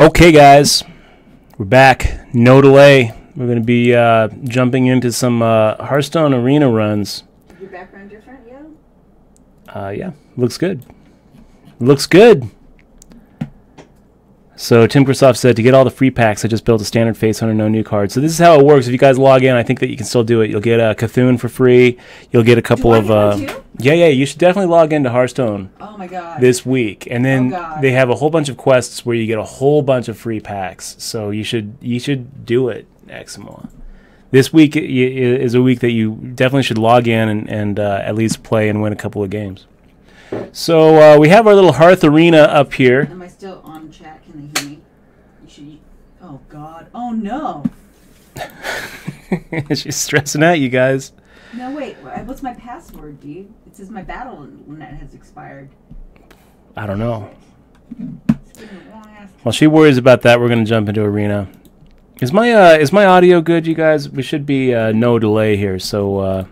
Okay, guys, we're back. No delay. We're going to be jumping into some Hearthstone arena runs. Is your background different, Yeah, looks good. Looks good. So Tim Kristoff said, to get all the free packs, I just built a standard face hunter, no new cards. So this is how it works. If you guys log in, I think that you can still do it. You'll get a Cthulhu for free. You'll get a couple of... Yeah, you should definitely log into Hearthstone. Oh my god. This week. And then they have a whole bunch of quests where you get a whole bunch of free packs. So you should do it, Eximoa. This week is a week that you definitely should log in and at least play and win a couple of games. So we have our little Hearth Arena up here. Am I still on chat? Can they hear me? You should. Oh god. Oh no. She's stressing out, you guys. No wait. What's my password, dude? It says my battle net has expired. I don't know. While she worries about that, we're going to jump into arena. Is my audio good, you guys? We should be no delay here. So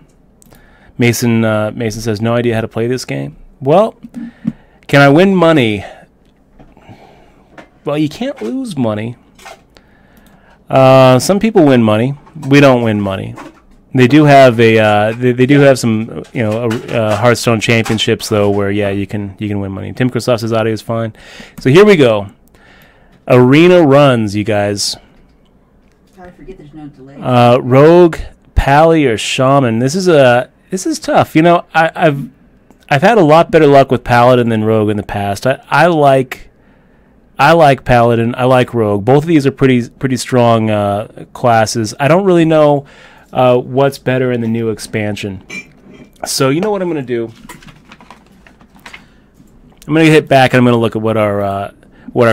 Mason says no idea how to play this game. Well, can I win money? Well, you can't lose money. Some people win money. We don't win money. They do have they do have some Hearthstone championships though, where you can win money. Tim Kristoff says audio is fine. So here we go. Arena runs, you guys. I forget there's no delay. Rogue, Pally, or Shaman. This is tough. You know, I've had a lot better luck with Paladin than Rogue in the past. I like Paladin. I like Rogue. Both of these are pretty strong classes. I don't really know what's better in the new expansion. So you know what I'm going to do? I'm going to hit back and I'm going to look at what our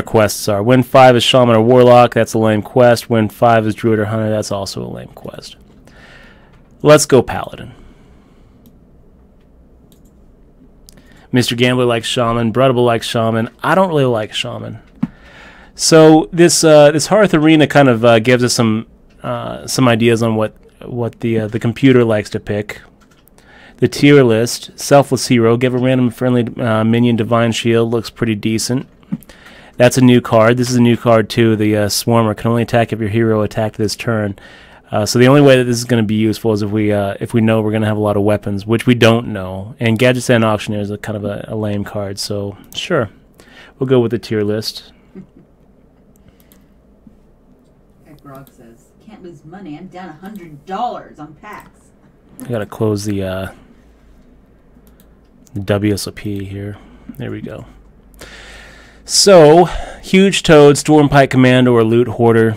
quests are. Win 5 is Shaman or Warlock. That's a lame quest. Win 5 is Druid or Hunter. That's also a lame quest. Let's go Paladin. Mr. Gambler likes Shaman. Bruttable likes Shaman. I don't really like Shaman. So this Hearth Arena kind of gives us some ideas on what the computer likes to pick. The tier list: Selfless Hero. Give a random friendly minion Divine Shield. Looks pretty decent. That's a new card. This is a new card too. The Swarmer can only attack if your hero attacked this turn. So the only way that this is going to be useful is if we know we're going to have a lot of weapons, which we don't know. And Gadgets and Auctioneer is a kind of a lame card. So sure, we'll go with the tier list. Grog says, "Can't lose money. I'm down $100 on packs." I gotta close the WSOP here. There we go. So, Huge Toad, Stormpike Commando, or Loot Hoarder.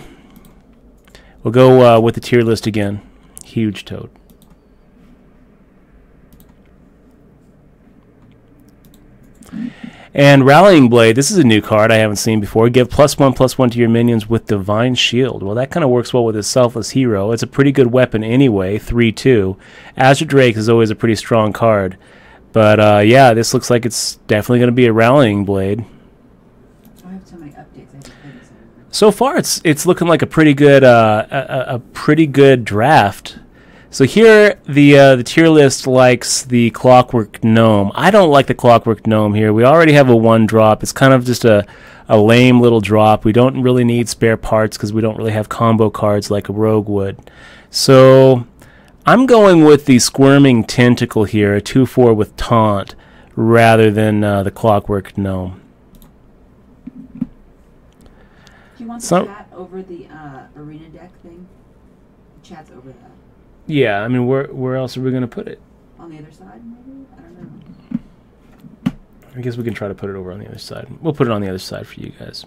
We'll go with the tier list again. Huge Toad. And Rallying Blade, this is a new card I haven't seen before. Give +1/+1 to your minions with Divine Shield. Well, that kind of works well with his Selfless Hero. It's a pretty good weapon anyway, 3/2. Azure Drake is always a pretty strong card. But, yeah, this looks like it's definitely going to be a Rallying Blade. I have so many updates. So far, it's looking like a pretty good draft. So here, the tier list likes the Clockwork Gnome. I don't like the Clockwork Gnome here. We already have a 1-drop. It's kind of just a lame little drop. We don't really need spare parts because we don't really have combo cards like a Rogue would. So I'm going with the Squirming Tentacle here, a 2/4 with Taunt, rather than the Clockwork Gnome. Do you want the chat over the arena deck thing? The chat's over that. Yeah, I mean, where else are we going to put it? On the other side, maybe? I don't know. I guess we can try to put it over on the other side. We'll put it on the other side for you guys.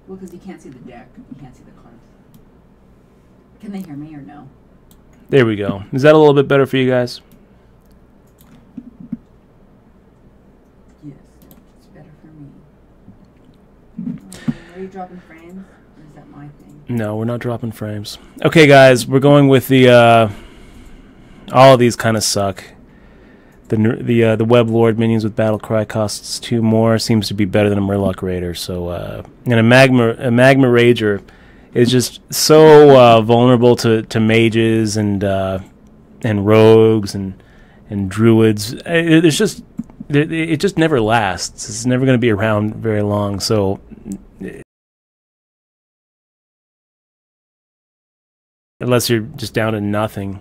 Well, because you can't see the deck. You can't see the cards. Can they hear me or no? There we go. Is that a little bit better for you guys? Yes, it's better for me. Are you dropping frames? Or is that my thing? No, we're not dropping frames. Okay, guys, we're going with the... all of these kind of suck. The Web Lord minions with Battle Cry costs 2 more. Seems to be better than a Murloc Raider. So, and a Magma Rager is just so vulnerable to mages and rogues and druids. It just never lasts. It's never going to be around very long. So unless you're just down to nothing.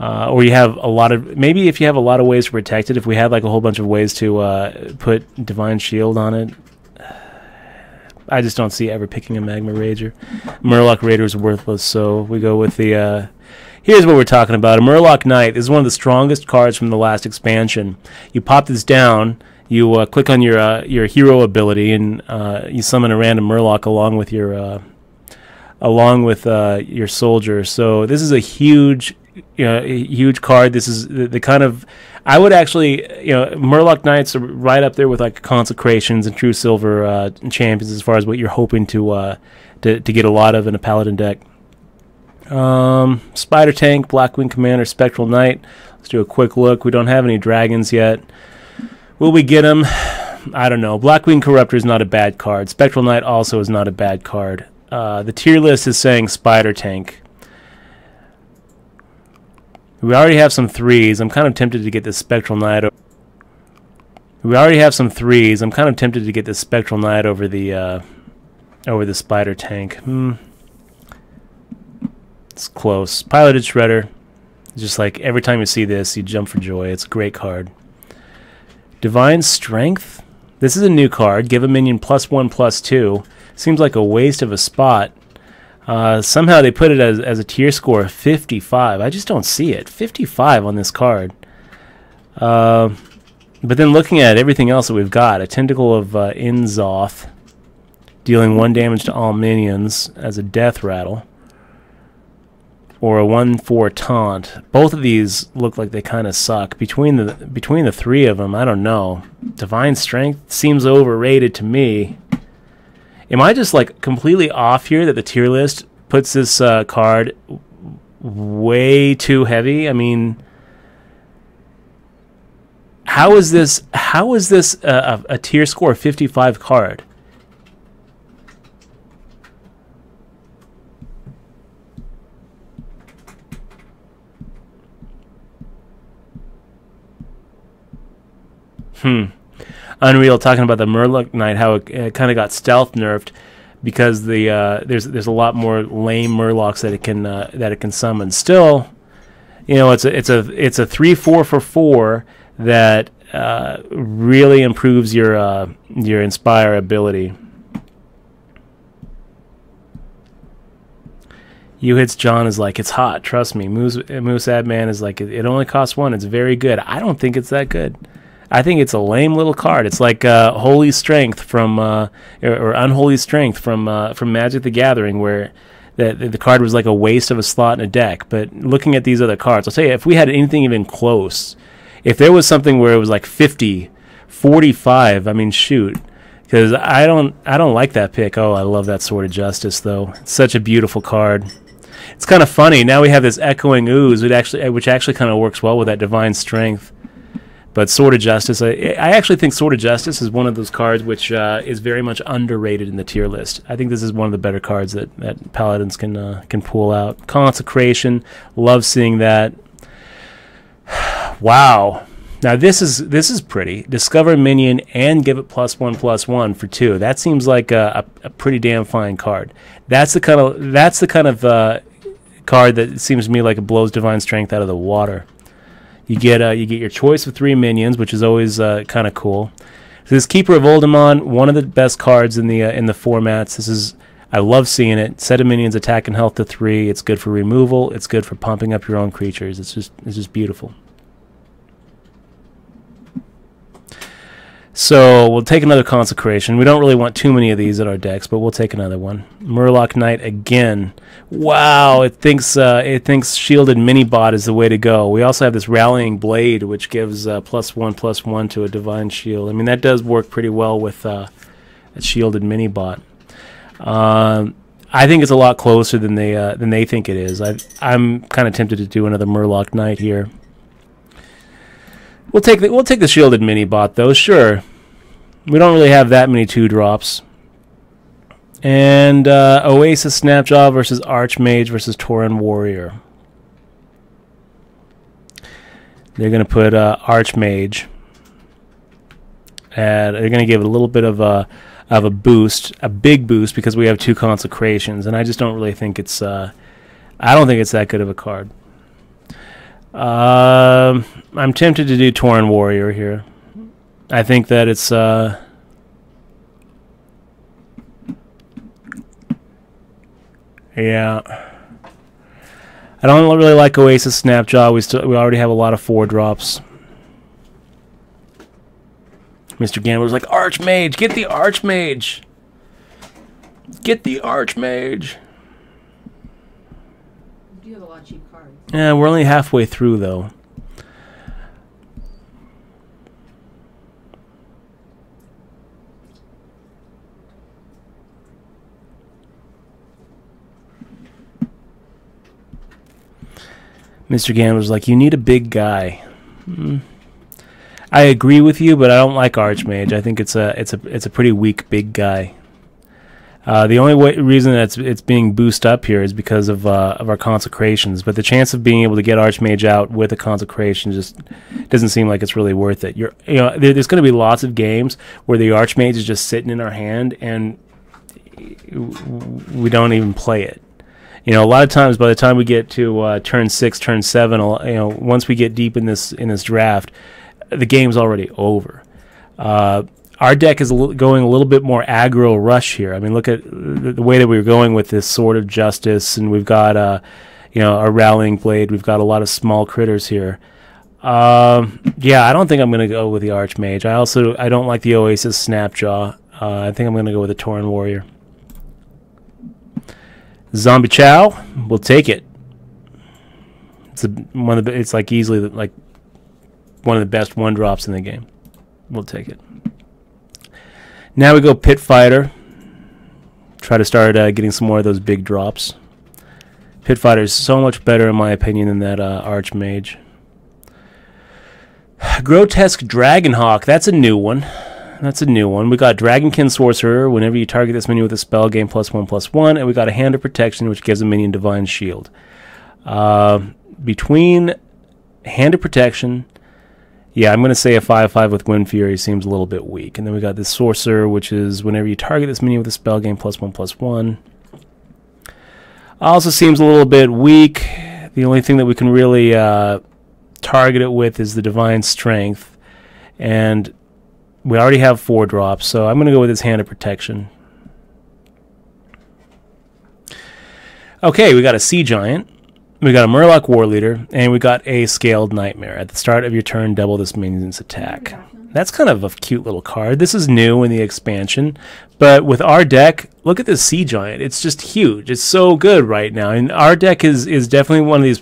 Or you have a lot of, maybe if you have a lot of ways to protect it, if we had like a whole bunch of ways to put Divine Shield on it, I just don't see ever picking a Magma Rager. Murloc Raider is worthless, so we go with the, here's what we're talking about. A Murloc Knight. This is one of the strongest cards from the last expansion. You pop this down, you click on your hero ability, and you summon a random Murloc along with your soldier. So this is a huge card. This is the kind of, I would actually, Murloc Knights are right up there with like Consecrations and True Silver champions as far as what you're hoping to get a lot of in a Paladin deck. Spider Tank, Blackwing Commander, Spectral Knight. Let's do a quick look. We don't have any dragons yet. Will we get them? I don't know. Blackwing Corruptor is not a bad card. Spectral Knight also is not a bad card. The tier list is saying Spider Tank. We already have some 3s. I'm kind of tempted to get this Spectral Knight. We already have some 3s. I'm kind of tempted to get this Spectral Knight over the Spider Tank. It's close. Piloted Shredder. Just like every time you see this, you jump for joy. It's a great card. Divine Strength. This is a new card. Give a minion +1/+2. Seems like a waste of a spot. Somehow they put it as a tier score of 55. I just don't see it. 55 on this card. But then looking at everything else that we've got, a Tentacle of Inzoth, dealing 1 damage to all minions as a death rattle, or a 1/4 taunt. Both of these look like they kind of suck. Between the 3 of them, I don't know. Divine Strength seems overrated to me. Am I just like completely off here that the tier list puts this card way too heavy? I mean, how is this a tier score 55 card? Unreal talking about the Murloc Knight, how it kind of got stealth nerfed because there's a lot more lame Murlocs that it can summon. Still, it's a 3/4 for 4 that really improves your Inspire ability. You Hits John is like, it's hot, trust me. Moose Adman is like, it only costs 1. It's very good. I don't think it's that good. I think it's a lame little card. It's like Holy Strength from or Unholy Strength from Magic the Gathering, where the card was like a waste of a slot in a deck. But looking at these other cards, I'll tell you, if we had anything even close, if there was something where it was like 50, 45, I mean, shoot, because I don't like that pick. Oh, I love that Sword of Justice though. It's such a beautiful card. It's kind of funny. Now we have this Echoing Ooze, which actually kind of works well with that Divine Strength. But Sword of Justice, I actually think Sword of Justice is one of those cards which is very much underrated in the tier list. I think this is one of the better cards that Paladins can pull out. Consecration, love seeing that. Wow. Now this is pretty. Discover a minion and give it +1/+1 for 2. That seems like a pretty damn fine card. That's the kind of card that seems to me like it blows Divine Strength out of the water. You get your choice of 3 minions, which is always kind of cool. So this Keeper of Oldemon, one of the best cards in the formats. I love seeing it. Set of minions, attack and health to 3. It's good for removal. It's good for pumping up your own creatures. It's just beautiful. So we'll take another Consecration. We don't really want too many of these in our decks, but we'll take another one. Murloc Knight again. Wow, it thinks Shielded Minibot is the way to go. We also have this Rallying Blade, which gives +1/+1 to a Divine Shield. I mean, that does work pretty well with a Shielded Minibot. I think it's a lot closer than they think it is. I'm kind of tempted to do another Murloc Knight here. We'll take the Shielded Minibot though, sure. We don't really have that many 2-drops. And Oasis Snapjaw versus Archmage versus Tauren Warrior. They're going to put Archmage. And they're going to give it a little bit of a boost, a big boost, because we have 2 Consecrations. And I just don't really think it's I don't think it's that good of a card. I'm tempted to do Tauren Warrior here. I think that it's yeah. I don't really like Oasis Snapjaw. We already have a lot of 4-drops. Mr. Gambler's like, Archmage, get the Archmage. Get the Archmage. You do have a lot of cheap cards. Yeah, we're only halfway through though. Mr. Gambler's like, you need a big guy. I agree with you, but I don't like Archmage. I think it's a pretty weak big guy. The only reason that it's being boosted up here is because of our consecrations. But the chance of being able to get Archmage out with a consecration just doesn't seem like it's really worth it. There's going to be lots of games where the Archmage is just sitting in our hand and we don't even play it. A lot of times by the time we get to turn 6, turn 7, once we get deep in this draft, the game's already over. Our deck is going a little bit more aggro rush here. I mean, look at the way that we were going with this Sword of Justice, and we've got a Rallying Blade. We've got a lot of small critters here. Yeah, I don't think I'm going to go with the Archmage. I don't like the Oasis Snapjaw. I think I'm going to go with the Tauren Warrior. Zombie Chow, we'll take it. It's like easily like one of the best 1-drops in the game. We'll take it. Now we go Pit Fighter. Try to start getting some more of those big drops. Pit Fighter is so much better in my opinion than that Archmage. Grotesque Dragonhawk, that's a new one. We got Dragonkin Sorcerer. Whenever you target this minion with a spell, gain +1/+1. And we got a Hand of Protection, which gives a minion Divine Shield. Between Hand of Protection, yeah, I'm going to say a 5/5 with Wind Fury seems a little bit weak. And then we got this Sorcerer, which is whenever you target this minion with a spell, gain +1/+1. Also seems a little bit weak. The only thing that we can really target it with is the Divine Strength. And we already have 4-drops, so I'm going to go with his Hand of Protection. Okay, we got a Sea Giant, we got a Murloc War Leader, and we got a Scaled Nightmare. At the start of your turn, double this minion's attack. That's kind of a cute little card. This is new in the expansion, but with our deck, look at this Sea Giant. It's just huge. It's so good right now, and our deck is definitely one of these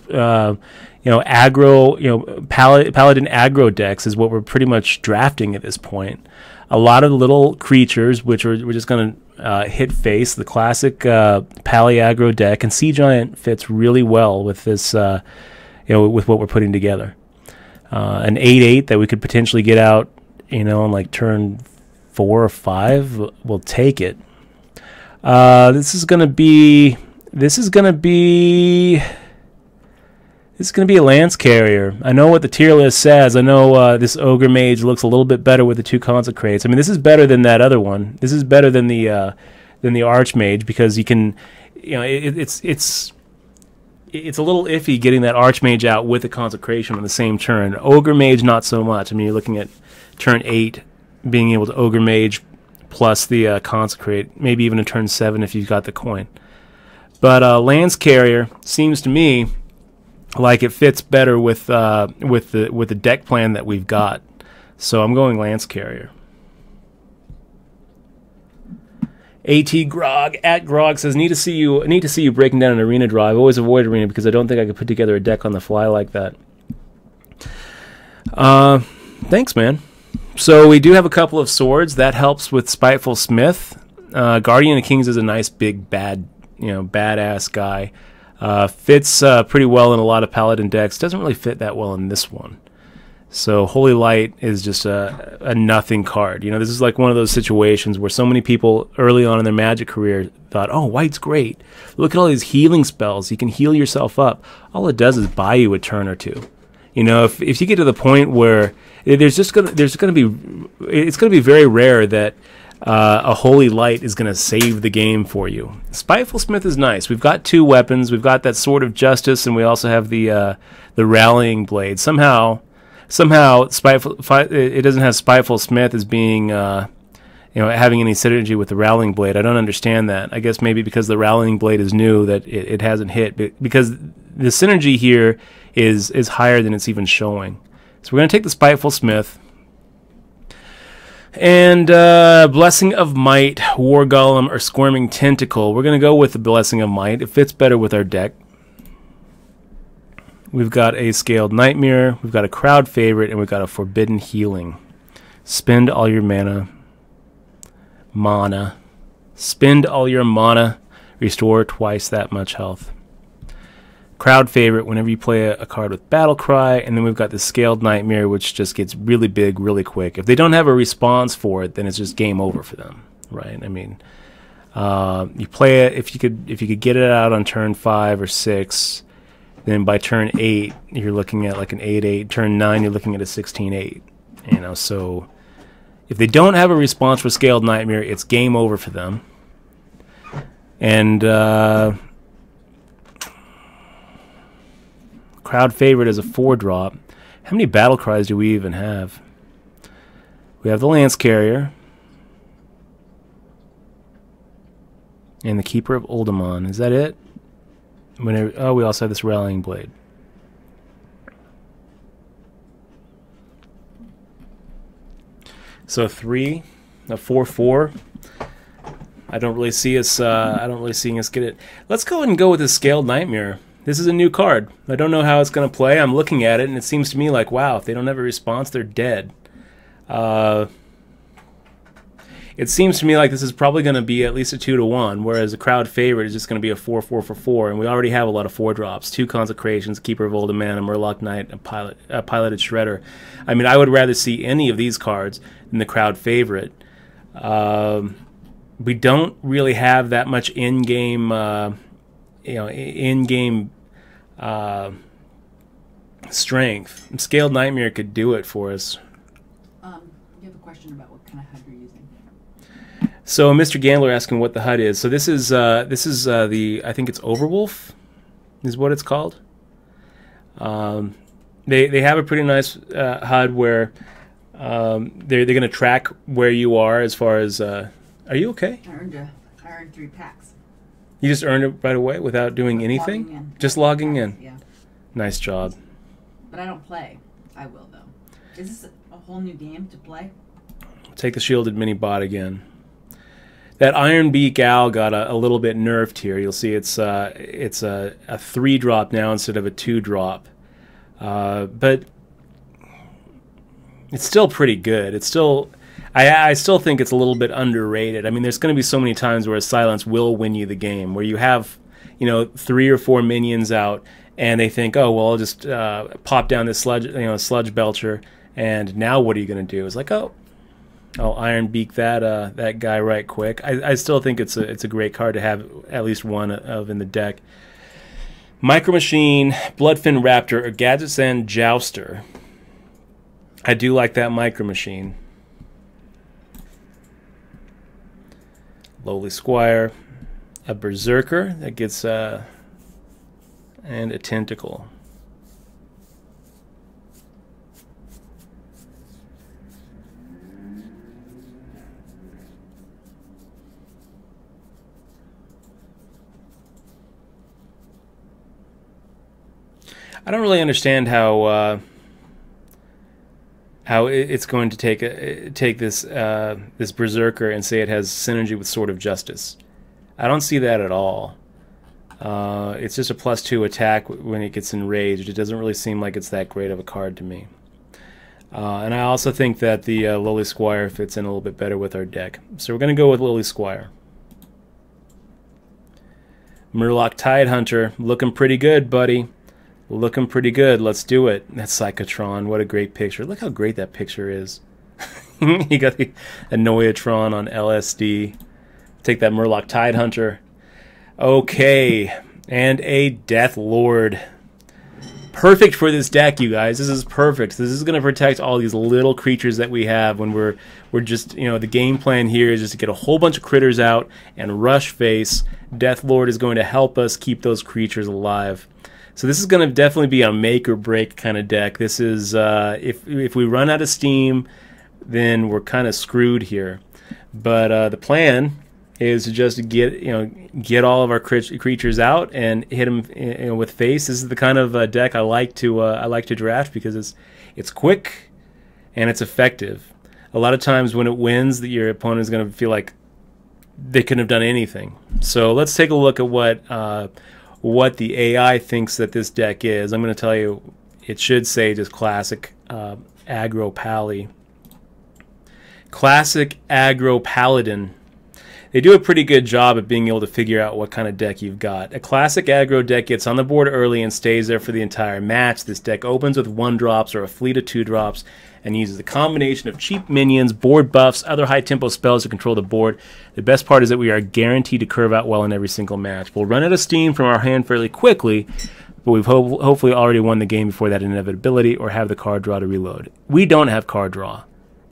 aggro, Paladin aggro decks is what we're pretty much drafting at this point. A lot of little creatures, which we're just going to hit face, the classic Pally aggro deck, and Sea Giant fits really well with this, with what we're putting together. An 8/8 that we could potentially get out, on like turn 4 or 5. We'll take it. This is gonna be a Lance Carrier. I know what the tier list says. I know this Ogre Mage looks a little bit better with the 2 Consecrates. I mean, this is better than that other one. This is better than the Archmage because you can, it's a little iffy getting that Archmage out with the Consecration on the same turn. Ogre Mage, not so much. I mean, you're looking at turn 8 being able to Ogre Mage plus the Consecrate, maybe even a turn 7 if you've got the coin. But Lance Carrier seems to me like it fits better with the deck plan that we've got. So I'm going Lance Carrier. AT Grog at Grog says, need to see you breaking down an arena draw. I've always avoided arena because I don't think I could put together a deck on the fly like that. Thanks, man. So we do have a couple of swords that helps with Spiteful Smith. Guardian of Kings is a nice big badass guy. Fits pretty well in a lot of Paladin decks. Doesn't really fit that well in this one. So Holy Light is just a nothing card. This is like one of those situations where so many people early on in their Magic career thought, oh, White's great. Look at all these healing spells. You can heal yourself up. All it does is buy you a turn or two. If you get to the point where it's going to be very rare that a Holy Light is going to save the game for you. Spiteful Smith is nice. We've got 2 weapons. We've got that Sword of Justice, and we also have the Rallying Blade. Somehow, it doesn't have Spiteful Smith as being having any synergy with the Rallying Blade. I don't understand that. I guess maybe because the Rallying Blade is new that it hasn't hit, because the synergy here is higher than it's even showing. So we're going to take the Spiteful Smith. And Blessing of Might, War Golem, or Squirming Tentacle. We're going to go with the Blessing of Might. It fits better with our deck. We've got a Scaled Nightmare, we've got a Crowd Favorite, and we've got a Forbidden Healing. Spend all your mana. Spend all your mana. Restore twice that much health. Crowd Favorite whenever you play a card with Battle Cry, and then we've got the Scaled Nightmare, which just gets really big really quick. If they don't have a response for it, then it's just game over for them, right? I mean, you play it if you could get it out on turn 5 or 6, then by turn 8 you're looking at like an 8/8. Turn 9 you're looking at a 16/8. So if they don't have a response for Scaled Nightmare, it's game over for them. And Crowd Favorite is a 4-drop. How many Battle Cries do we even have? We have the Lance Carrier. And the Keeper of Uldamon. Is that it? We also have this Rallying Blade. So 3, a 4/4. I don't really see us. I don't really see us get it. Let's go ahead and go with the Scaled Nightmare. This is a new card. I don't know how it's going to play. I'm looking at it, and it seems to me like, wow, if they don't have a response, they're dead. It seems to me like this is probably going to be at least a 2-1, whereas a Crowd Favorite is just going to be a 4/4 for 4, and we already have a lot of 4-drops. 2 Consecrations, Keeper of Uldamon, a Murloc Knight, a Piloted Shredder. I mean, I would rather see any of these cards than the Crowd Favorite. We don't really have that much in-game, strength. Scaled Nightmare could do it for us. You have a question about what kind of HUD you're using. So Mr. Gambler asking what the HUD is. So this is the, I think it's Overwolf is what it's called. They have a pretty nice HUD where they're going to track where you are as far as. Are you okay? I earned 3 packs. You just earned it right away without doing anything? Just logging in. Yeah. Nice job. But I don't play. I will, though. Is this a whole new game to play? Take the Shielded Mini Bot again. That Iron Beak Owl got a little bit nerfed here. You'll see it's a 3-drop now instead of a 2-drop. But it's still pretty good. It's still... I still think it's a little bit underrated. I mean, there's going to be so many times where a silence will win you the game, where you have, 3 or 4 minions out, and they think, oh, well, I'll just pop down this sludge belcher, and now what are you going to do? It's like, I'll Iron Beak that guy right quick. I still think it's a great card to have at least one of in the deck. Micro Machine, Bloodfin Raptor, or Gadgetzan Jouster. I do like that Micro Machine. Lowly Squire, a Berserker that gets and a Tentacle. I don't really understand how it's going to take this this Berserker and say it has synergy with Sword of Justice. I don't see that at all. It's just a +2 attack when it gets enraged. It doesn't really seem like it's that great of a card to me. And I also think that the Lowly Squire fits in a little bit better with our deck. So we're going to go with Lowly Squire. Murloc Tidehunter, looking pretty good, buddy. Looking pretty good. Let's do it. That's Psychotron. What a great picture. Look how great that picture is. You got the Annoyatron on LSD. Take that Murloc Tidehunter. Okay. And a Death Lord. perfect for this deck, you guys. This is perfect. This is going to protect all these little creatures that we have when we're just, you know, the game plan here is just to get a whole bunch of critters out and rush face. Death Lord is going to help us keep those creatures alive. So this is going to definitely be a make or break kind of deck. This is if we run out of steam, then we're kind of screwed here. But the plan is to just get all of our creatures out and hit them with face. This is the kind of deck I like to draft because it's quick and it's effective. A lot of times when it wins, your opponent is going to feel like they couldn't have done anything. So let's take a look at what the AI thinks that this deck is. I'm going to tell you, it should say just classic aggro pally. Classic aggro paladin. They do a pretty good job at being able to figure out what kind of deck you've got. A classic aggro deck gets on the board early and stays there for the entire match. This deck opens with 1-drops or a fleet of 2-drops and uses a combination of cheap minions, board buffs, other high-tempo spells to control the board. The best part is that we are guaranteed to curve out well in every single match. We'll run out of steam from our hand fairly quickly, but we've hopefully already won the game before that inevitability or have the card draw to reload. We don't have card draw.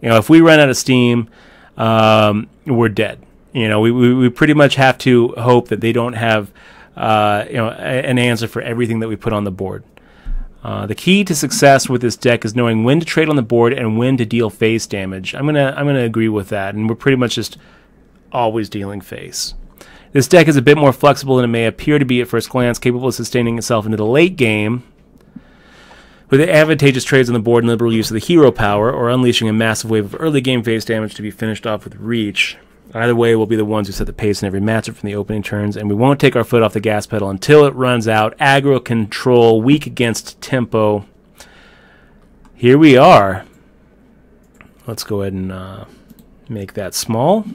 You know, if we run out of steam, we're dead. You know, we pretty much have to hope that they don't have an answer for everything that we put on the board. The key to success with this deck is knowing when to trade on the board and when to deal face damage. I'm gonna agree with that, and we're pretty much just always dealing face. This deck is a bit more flexible than it may appear to be at first glance, capable of sustaining itself into the late game with advantageous trades on the board and liberal use of the hero power, or unleashing a massive wave of early game face damage to be finished off with reach. Either way, we'll be the ones who set the pace in every matchup from the opening turns, and we won't take our foot off the gas pedal until it runs out. Aggro control, weak against tempo. Here we are. Let's go ahead and make that small.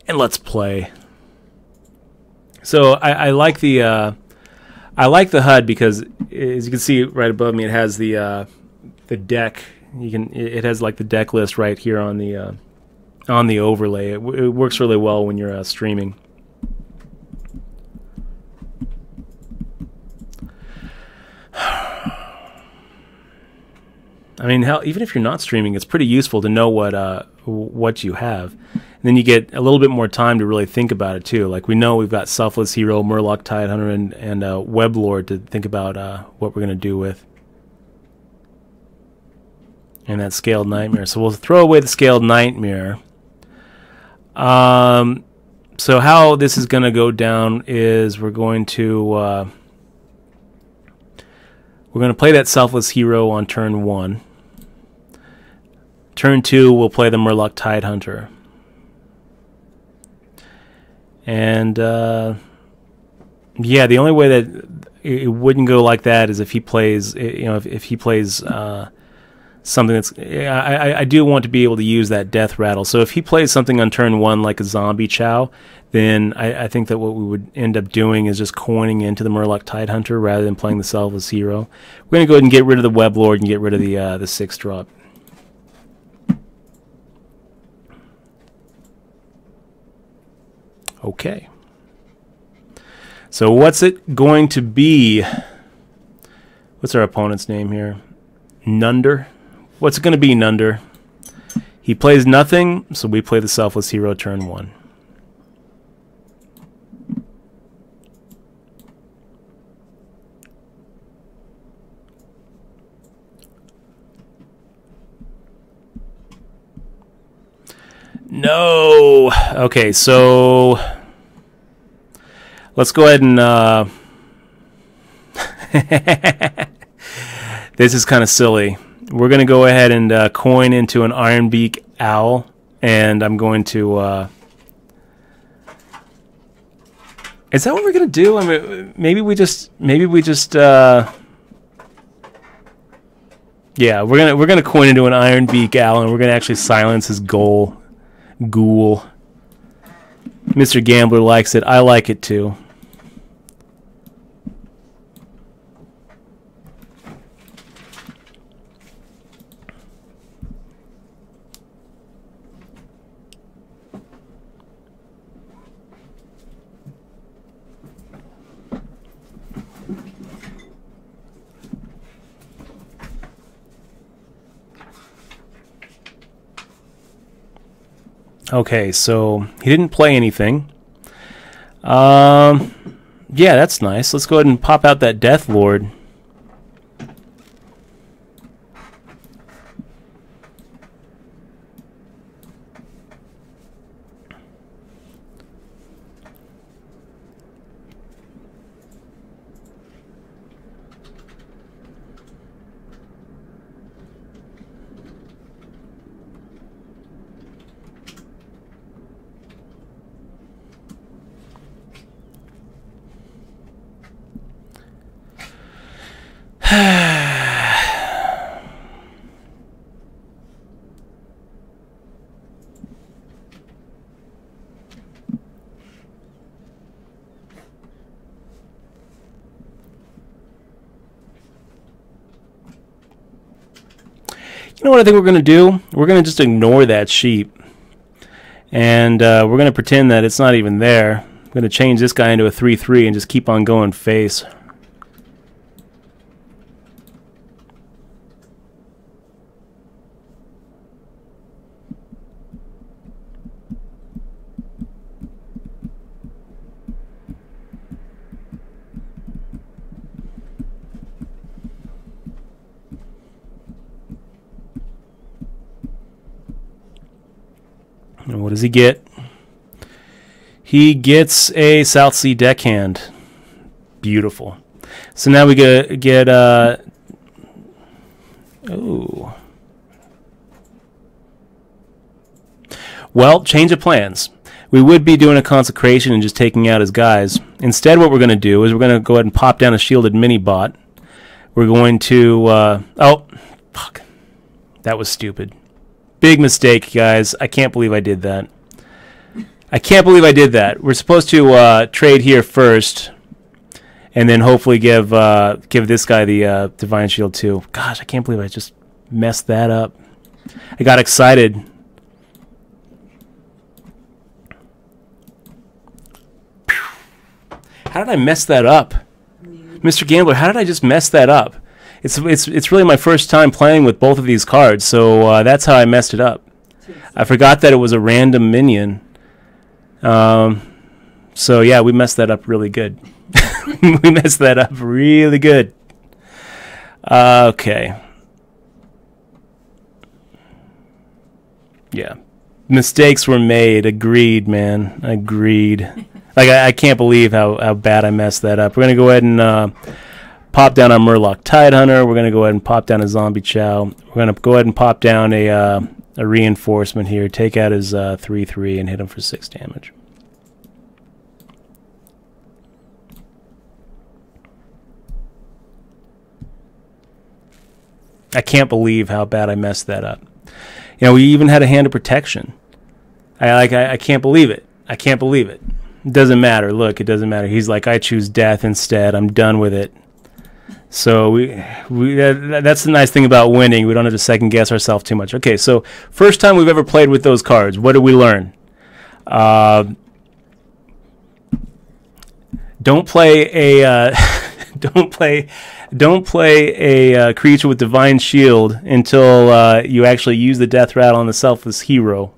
And let's play. So I like the HUD because, as you can see right above me, it has the deck. It has like the deck list right here on the overlay. It works really well when you're streaming. I mean, hell, even if you're not streaming, it's pretty useful to know what you have. And then you get a little bit more time to really think about it too. Like we know we've got Selfless Hero, Murloc Tidehunter, and Weblord to think about what we're going to do with. And that Scaled Nightmare. So we'll throw away the Scaled Nightmare. So how this is going to go down is we're going to play that Selfless Hero on turn 1. Turn 2, we'll play the Murloc Tidehunter. And yeah, the only way that it wouldn't go like that is if he plays, if he plays something that's, I do want to be able to use that death rattle. So if he plays something on turn 1 like a zombie chow, then I think that what we would end up doing is just coining into the Murloc Tidehunter rather than playing the Selfless Hero. We're going to go ahead and get rid of the Weblord and get rid of the 6-drop. Okay. So what's it going to be? What's our opponent's name here? Nunder. What's it going to be, Nunder? He plays nothing, so we play the Selfless Hero turn 1. No. Okay, so let's go ahead and this is kind of silly. We're going to go ahead and coin into an Ironbeak Owl, and I'm going to is that what we're going to do? I mean, maybe we just yeah, we're gonna coin into an Ironbeak Owl, and we're going to actually silence his ghoul. Mr. Gambler likes it. I like it too. Okay, so he didn't play anything. Yeah, that's nice. Let's go ahead and pop out that Death Lord. You know what I think we're going to do? We're going to just ignore that sheep. And we're going to pretend that it's not even there. I'm going to change this guy into a 3/3 and just keep on going face. And what does he get? He gets a South Sea Deckhand. Beautiful. So now we get oh. Well, change of plans. We would be doing a consecration and just taking out his guys. Instead, what we're going to do is we're going to go ahead and pop down a shielded mini-bot. We're going to... oh, fuck. That was stupid. Big mistake, guys. I can't believe I did that. I can't believe I did that. We're supposed to trade here first, and then hopefully give this guy the Divine Shield too. Gosh, I can't believe I just messed that up. I got excited. How did I mess that up? Mr. Gambler, how did I just mess that up? It's really my first time playing with both of these cards, so that's how I messed it up. I forgot that it was a random minion. So yeah, we messed that up really good. We messed that up really good. Okay. Yeah. Mistakes were made. Agreed, man. Agreed. Like, I can't believe how bad I messed that up. We're going to go ahead and pop down our Murloc Tidehunter. We're going to go ahead and pop down a Zombie Chow. We're going to go ahead and pop down a reinforcement here. Take out his 3/3 and hit him for 6 damage. I can't believe how bad I messed that up. You know, we even had a Hand of Protection. I can't believe it. I can't believe it. It doesn't matter. Look, it doesn't matter. He's like, I choose death instead. I'm done with it. So that's the nice thing about winning. We don't have to second guess ourselves too much. Okay, so first time we've ever played with those cards. What did we learn? Don't play a don't play a creature with Divine Shield until you actually use the Death Rattle on the Selfless Hero.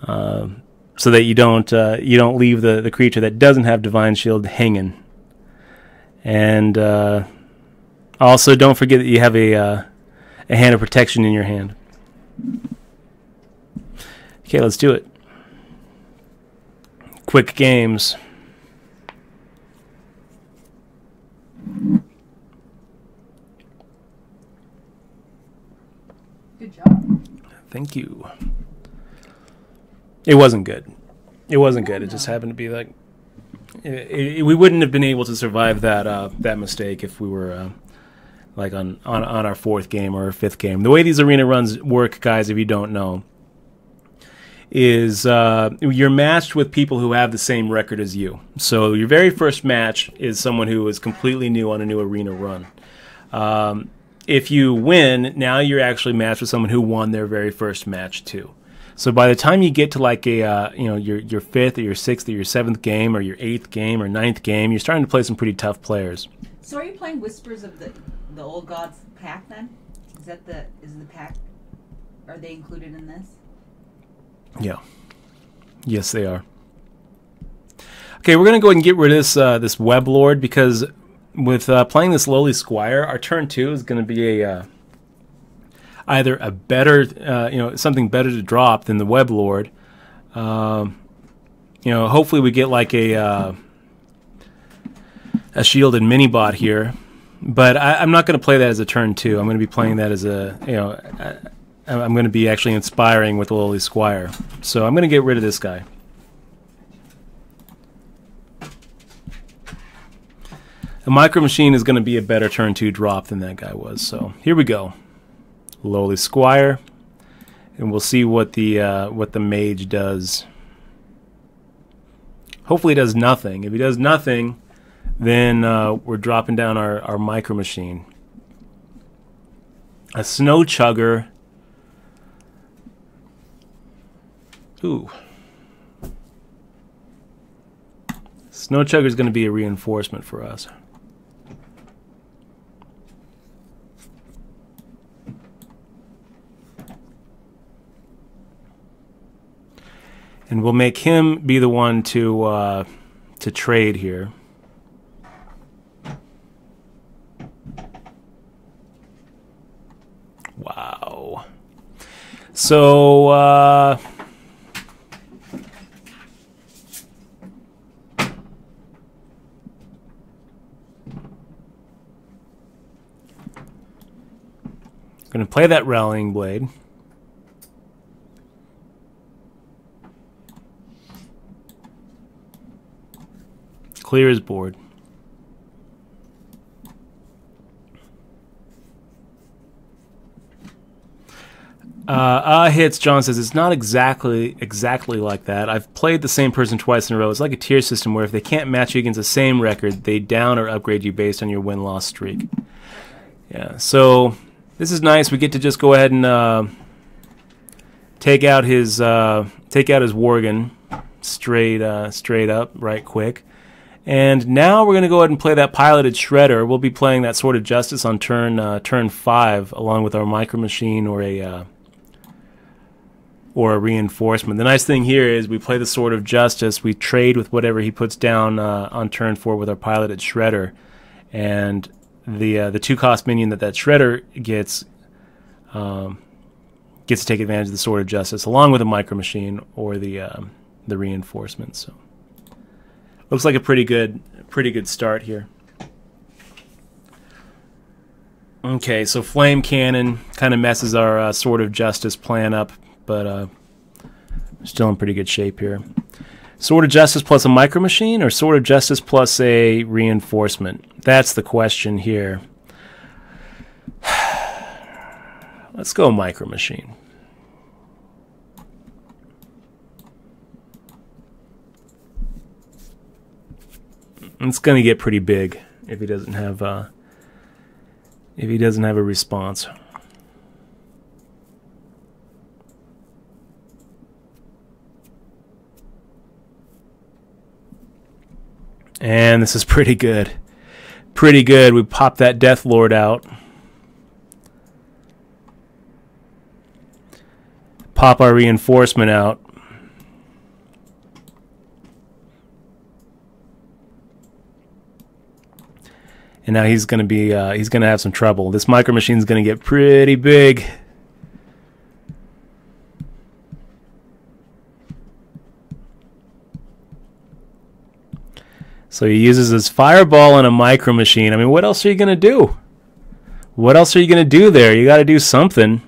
So that you don't leave the creature that doesn't have Divine Shield hanging. And also don't forget that you have a Hand of Protection in your hand. Okay, let's do it. Quick games. Good job. Thank you. It wasn't good. It wasn't good. It just happened to be like we wouldn't have been able to survive that mistake if we were like on our 4th game or our 5th game. The way these arena runs work, guys, if you don't know, is you're matched with people who have the same record as you. So your very first match is someone who is completely new on a new arena run. If you win, now you're actually matched with someone who won their very first match too. So by the time you get to like a your 5th or your 6th or your 7th game or your 8th game or 9th game, you're starting to play some pretty tough players. So are you playing Whispers of the Old Gods pack then? Is the pack? Are they included in this? Yeah. Yes, they are. Okay, we're going to go ahead and get rid of this Web Lord, because with playing this Lowly Squire, our turn 2 is going to be a either a better, something better to drop than the Web Lord. Hopefully we get like a shielded mini bot here, but I'm not going to play that as a turn 2. I'm going to be playing that as I'm going to be actually inspiring with the Lowly Squire. So I'm going to get rid of this guy. The Micro Machine is going to be a better turn 2 drop than that guy was. So here we go. Lowly Squire. And we'll see what the mage does. Hopefully he does nothing. If he does nothing, then we're dropping down our Micro Machine. A Snow Chugger. Ooh. Snow Chugger is going to be a reinforcement for us. And we'll make him be the one to trade here. Wow. So going to play that Rallying Blade. Clear his board. Hits, John says, it's not exactly like that. I've played the same person twice in a row. It's like a tier system where if they can't match you against the same record, they down or upgrade you based on your win-loss streak. Yeah, so this is nice. We get to just go ahead and take out his Worgen straight up, right quick. And now we're going to go ahead and play that Piloted Shredder. We'll be playing that Sword of Justice on turn 5, along with our Micro Machine or a reinforcement. The nice thing here is we play the Sword of Justice. We trade with whatever he puts down on turn 4 with our Piloted Shredder, and the 2-cost minion that Shredder gets to take advantage of the Sword of Justice, along with a Micro Machine or the reinforcement. So. Looks like a pretty good start here. Okay, so Flame Cannon kind of messes our Sword of Justice plan up, but still in pretty good shape here. Sword of Justice plus a Micro Machine, or Sword of Justice plus a reinforcement? That's the question here. Let's go Micro Machine. It's going to get pretty big if he doesn't have a response. And this is pretty good. Pretty good. We pop that Death Lord out. Pop our reinforcement out. And now he's going to have some trouble. This Micro Machine's going to get pretty big. So he uses his Fireball and a Micro Machine. I mean, what else are you going to do? What else are you going to do there? You got to do something.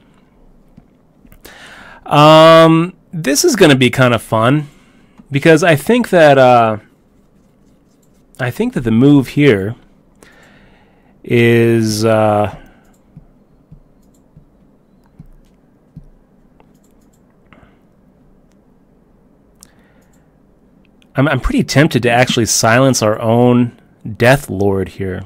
This is going to be kind of fun, because I think that the move here is I'm pretty tempted to actually silence our own Death Lord here.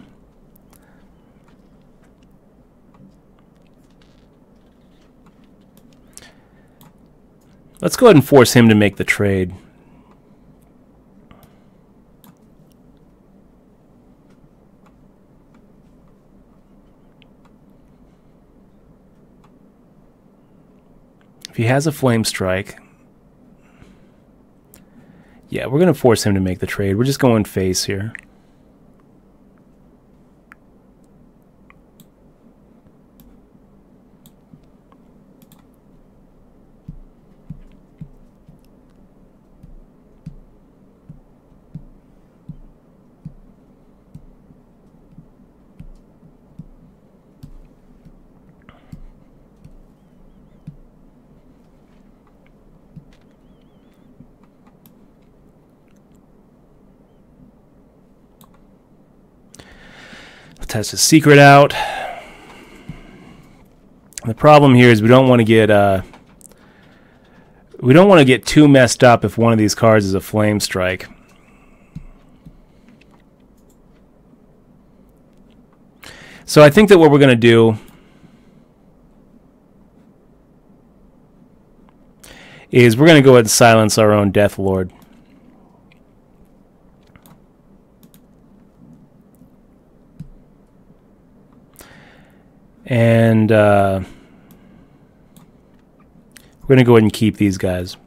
Let's go ahead and force him to make the trade. If he has a Flame Strike, Yeah, we're going to force him to make the trade. We're just going face here. Test his secret out. The problem here is we don't want to get too messed up if one of these cards is a flame strike. So I think that what we're going to do is we're going to go ahead and silence our own Death Lord. And we're going to go ahead and keep these guys.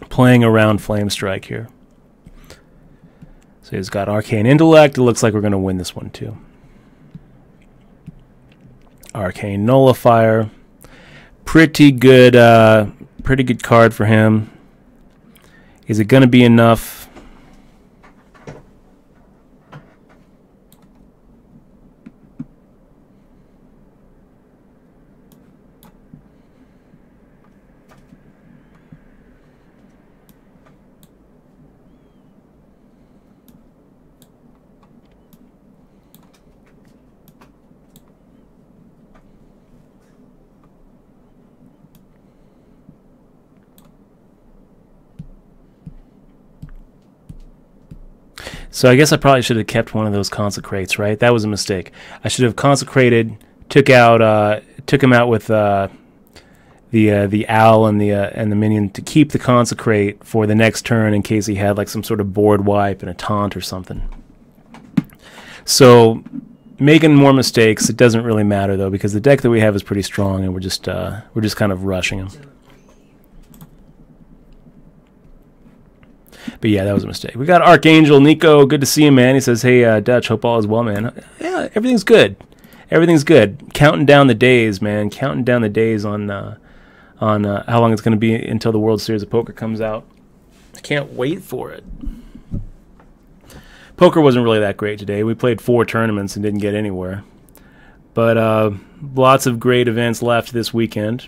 Playing around Flame Strike here. So he's got Arcane Intellect. It looks like we're going to win this one too. Arcane Nullifier. Pretty good card for him. Is it going to be enough? So I guess I probably should have kept one of those consecrates, right? That was a mistake. I should have consecrated, took him out with the owl and the minion to keep the consecrate for the next turn in case he had like some sort of board wipe and a taunt or something. So making more mistakes, it doesn't really matter though because the deck that we have is pretty strong and we're just kind of rushing him. But yeah, that was a mistake. We got Archangel Nico. Good to see him, man. He says, "Hey, Dutch, hope all is well, man." Yeah, everything's good. Everything's good. Counting down the days, man. Counting down the days on how long it's going to be until the World Series of Poker comes out. I can't wait for it. Poker wasn't really that great today. We played 4 tournaments and didn't get anywhere. But lots of great events left this weekend.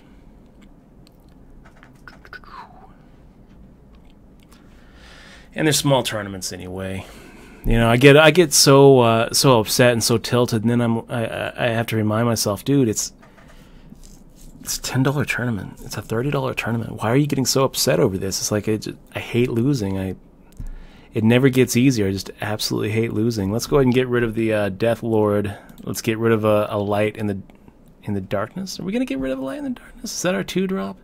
And they're small tournaments anyway. You know, I get so upset and so tilted, and then I have to remind myself, dude, it's a $10 tournament. It's a $30 tournament. Why are you getting so upset over this? It's like I hate losing. It never gets easier. I just absolutely hate losing. Let's go ahead and get rid of the Death Lord. Let's get rid of a light in the darkness. Are we gonna get rid of a light in the darkness? Is that our 2-drop?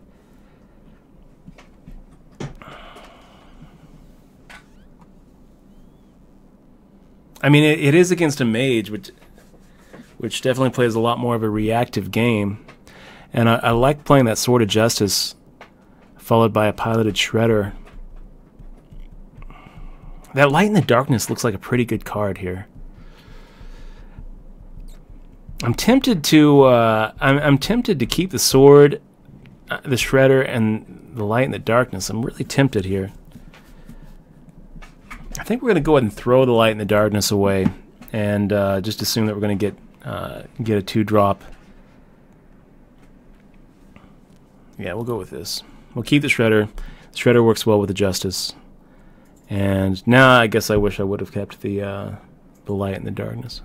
I mean, it is against a mage, which definitely plays a lot more of a reactive game. And I like playing that Sword of Justice followed by a Piloted Shredder. That Light in the Darkness looks like a pretty good card here. I'm tempted to keep the Sword, the Shredder, and the Light in the Darkness. I'm really tempted here. I think we're going to go ahead and throw the Light in the Darkness away and just assume that we're going to get a 2-drop. Yeah, we'll go with this. We'll keep the Shredder. The Shredder works well with the Justice. And now I guess I wish I would have kept the Light in the Darkness.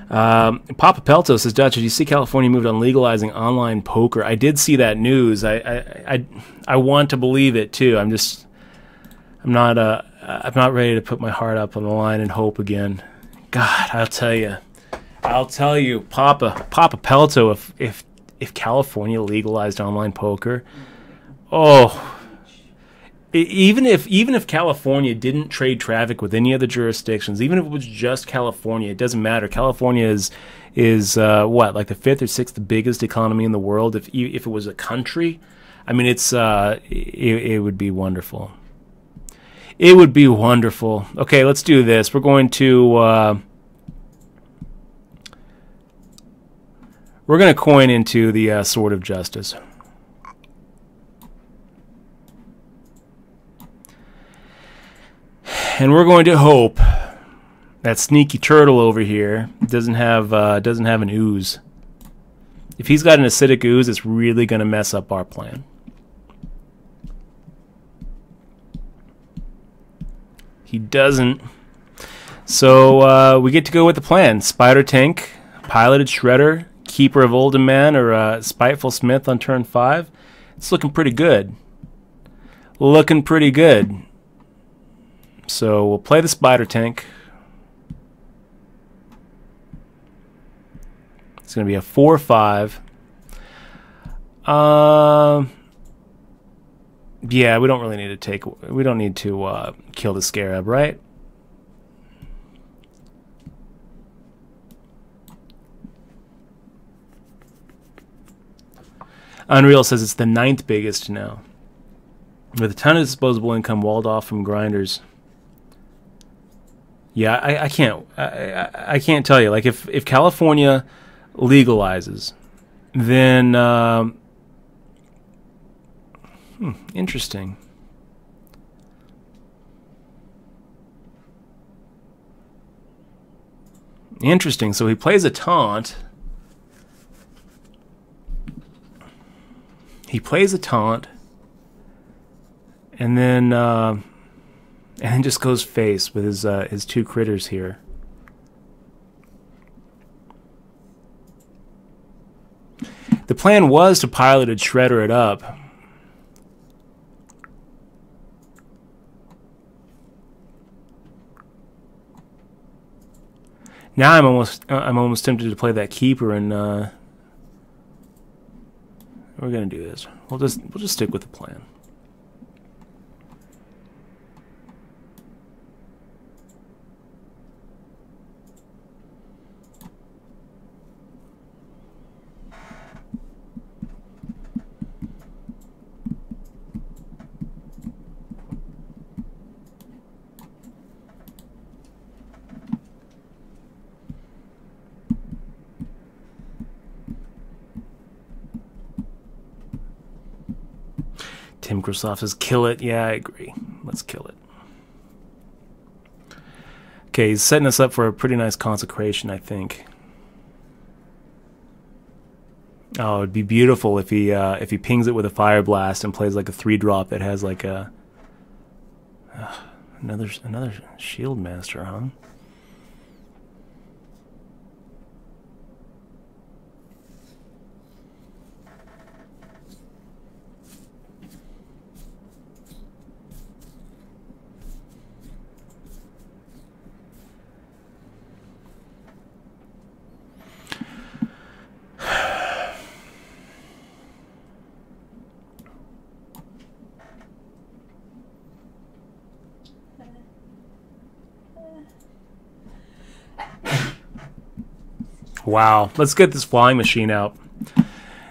Papa Pelto says, Dutch, did you see California moved on legalizing online poker? I did see that news. I want to believe it too. I'm not ready to put my heart up on the line and hope again. God, I'll tell you, Papa Pelto, if California legalized online poker, oh, even if California didn't trade traffic with any other jurisdictions, even if it was just California, it doesn't matter. California is what, like the fifth or sixth biggest economy in the world. If it was a country, I mean, it would be wonderful. It would be wonderful. Okay, let's do this. We're going to coin into the Sword of Justice. And we're going to hope that sneaky turtle over here doesn't have an ooze. If he's got an acidic ooze, it's really going to mess up our plan. He doesn't. So we get to go with the plan. Spider Tank, Piloted Shredder, Keeper of Olden Man, or Spiteful Smith on turn 5. It's looking pretty good. Looking pretty good. So we'll play the Spider Tank. It's going to be a 4/5. Yeah, we don't really need to take. We don't need to kill the Scarab, right? Unreal says it's the 9th biggest now, with a ton of disposable income walled off from grinders. Yeah, I can't tell you. Like if California legalizes, then interesting. Interesting. So he plays a taunt. He plays a taunt, and then just goes face with his 2 critters here. The plan was to Piloted Shredder it up. Now I'm almost tempted to play that Keeper, and we're gonna do this. We'll just stick with the plan. Tim Kristoff says, kill it. Yeah, I agree. Let's kill it. Okay, he's setting us up for a pretty nice consecration, I think. Oh, it'd be beautiful if he pings it with a Fire Blast and plays like a 3-drop that has like a another Shield Master, huh? Wow, let's get this Flying Machine out.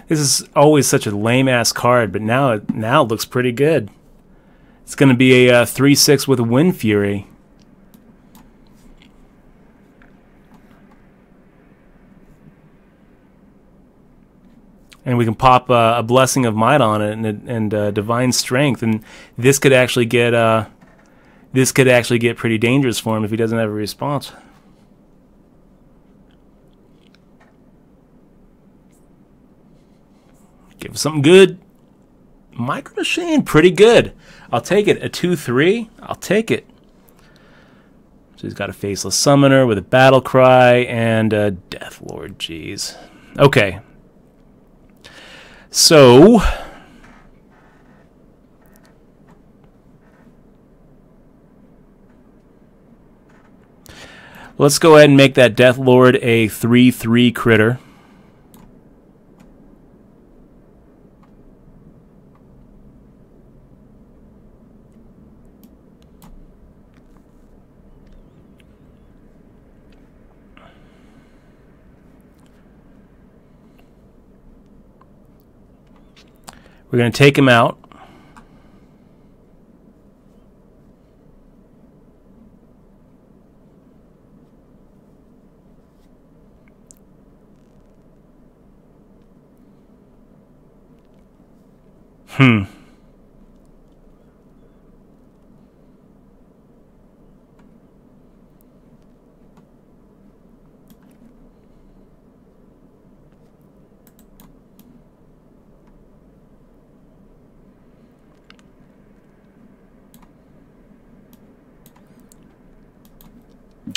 This is always such a lame-ass card, but now it looks pretty good. It's going to be a 3/6 with a Wind Fury. And we can pop a Blessing of Might on it and Divine Strength, and this could actually get pretty dangerous for him if he doesn't have a response. Give us something good. Micro Machine, pretty good. I'll take it. A 2/3, I'll take it. So he's got a Faceless Summoner with a Battle Cry and a Death Lord. Jeez. Okay. So let's go ahead and make that Death Lord a 3/3 critter. We're going to take him out.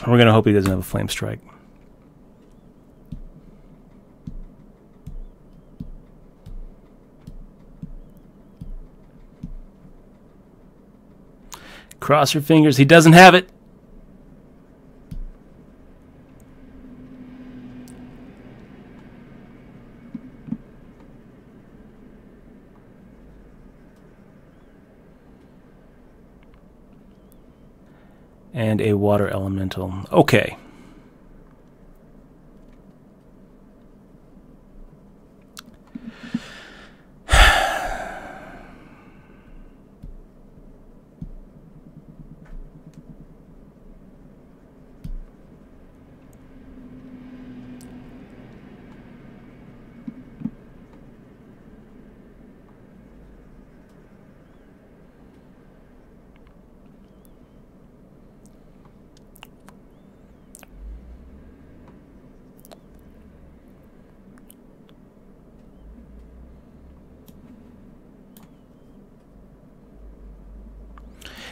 We're going to hope he doesn't have a flame strike. Cross your fingers. He doesn't have it. And a water elemental. Okay.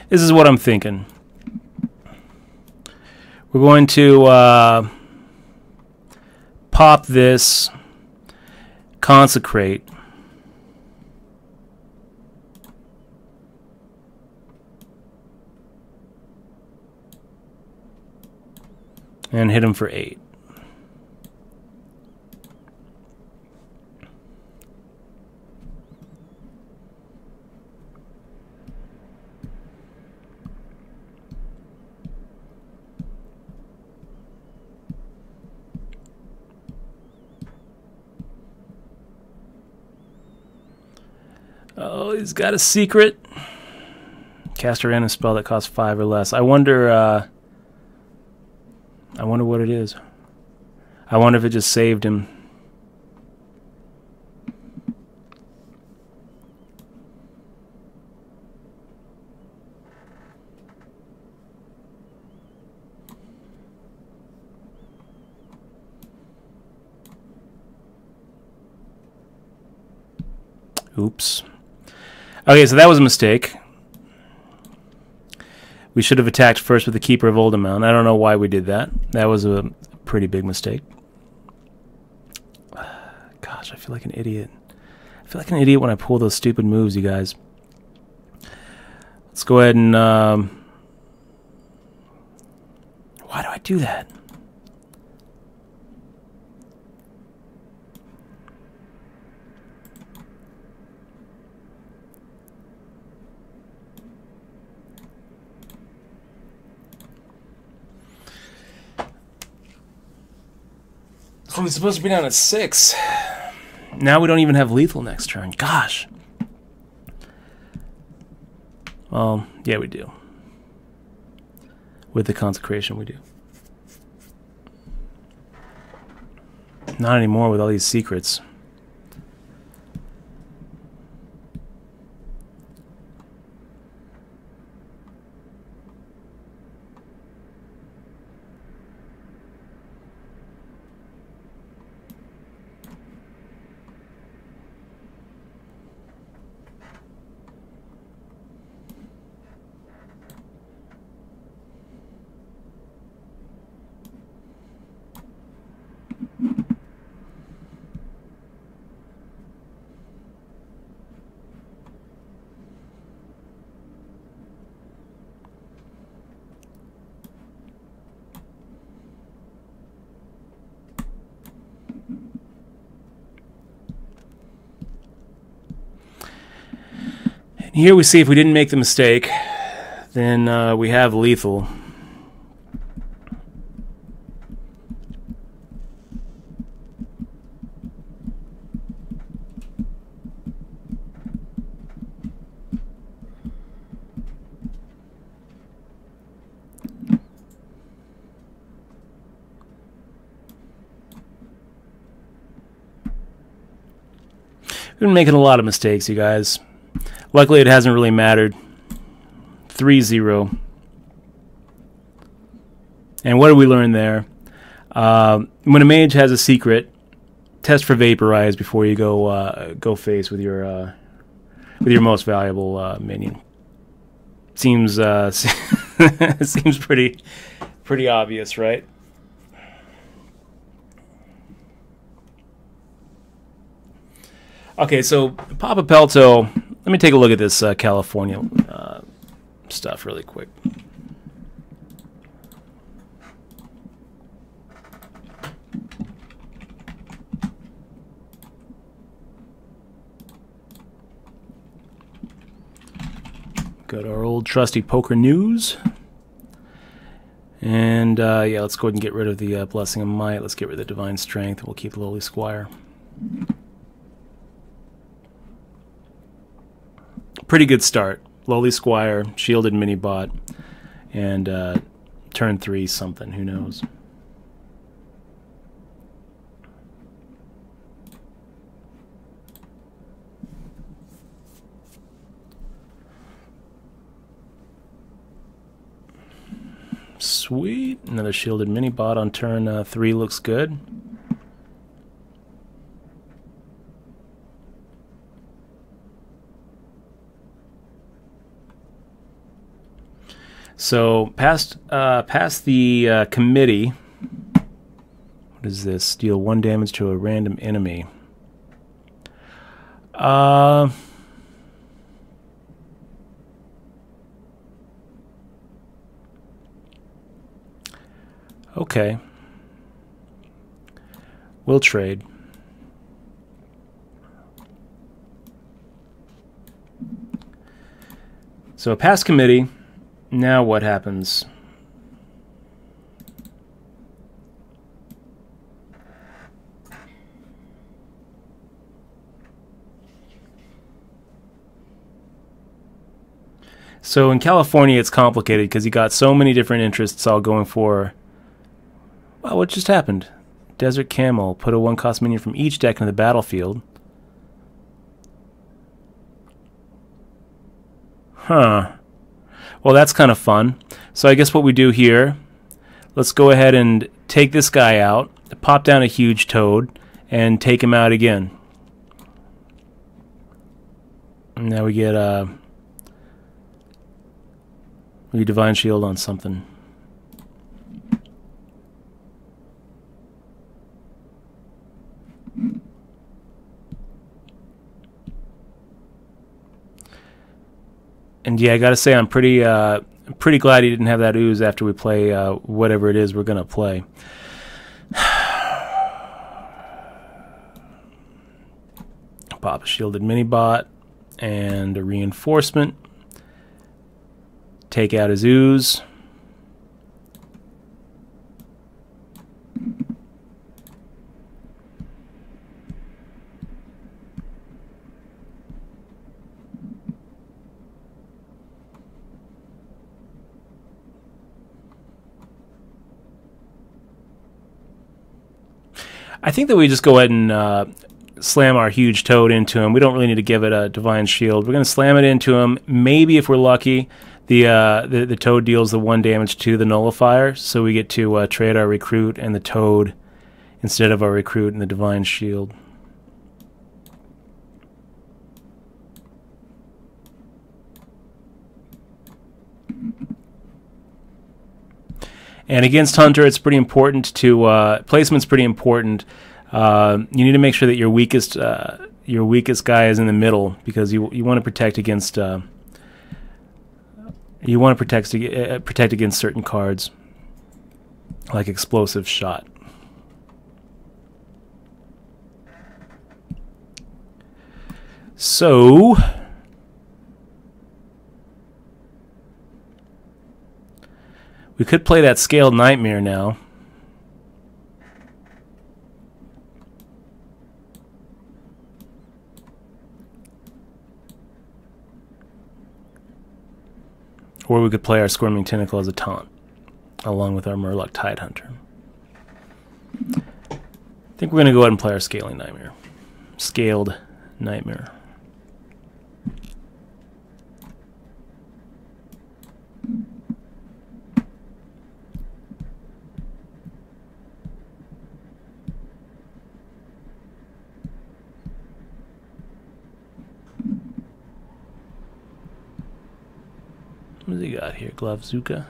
This is what I'm thinking. We're going to pop this, consecrate, and hit him for 8. Oh, he's got a secret. Cast a random spell that costs 5 or less. I wonder what it is. I wonder if it just saved him. Oops. Okay, so that was a mistake. We should have attacked first with the Keeper of Oldemount. I don't know why we did that. That was a pretty big mistake. Gosh, I feel like an idiot. I feel like an idiot when I pull those stupid moves, you guys. Let's go ahead and... why do I do that? So we're supposed to be down at 6. Now we don't even have lethal next turn. Gosh. Well, yeah, we do. With the consecration, we do. Not anymore with all these secrets. Here we see if we didn't make the mistake, then we have lethal. Been making a lot of mistakes, you guys. Luckily, it hasn't really mattered. 3-0. And what did we learn there? When a mage has a secret, test for Vaporize before you go face with your most valuable minion. Seems seems pretty obvious, right? Okay, so Papa Pelto, let me take a look at this California stuff really quick. Go to our old trusty poker news. And yeah, let's go ahead and get rid of the Blessing of Might. Let's get rid of the Divine Strength. We'll keep Lowly Squire. Pretty good start. Lowly Squire, shielded mini-bot, and turn 3 something. Who knows? Sweet. Another shielded mini-bot on turn 3 looks good. So past the committee, what is this? Deal 1 damage to a random enemy. Okay. We'll trade. So past committee. Now what happens? So in California it's complicated because you got so many different interests all going for... Well, what just happened? Desert Camel. Put a 1-cost minion from each deck into the battlefield. Huh. Well, that's kind of fun. So I guess what we do here, let's go ahead and take this guy out, pop down a huge toad, and take him out again. And now we get we Divine Shield on something. And yeah, I gotta say I'm pretty glad he didn't have that ooze after we play whatever it is we're gonna play. Pop a shielded mini-bot and a reinforcement. Take out his ooze. I think that we just go ahead and slam our huge toad into him. We don't really need to give it a Divine Shield. We're going to slam it into him. Maybe if we're lucky, the toad deals the 1 damage to the nullifier, so we get to trade our recruit and the toad instead of our recruit and the Divine Shield. And against Hunter, it's pretty important to placement's pretty important. You need to make sure that your weakest guy is in the middle because you want to protect against protect against certain cards like Explosive Shot. So we could play that Scaled Nightmare now. Or we could play our Squirming Tentacle as a taunt, along with our Murloc Tidehunter. I think we're going to go ahead and play our Scaled Nightmare. Nightmare. What does he got here? Glavzuka.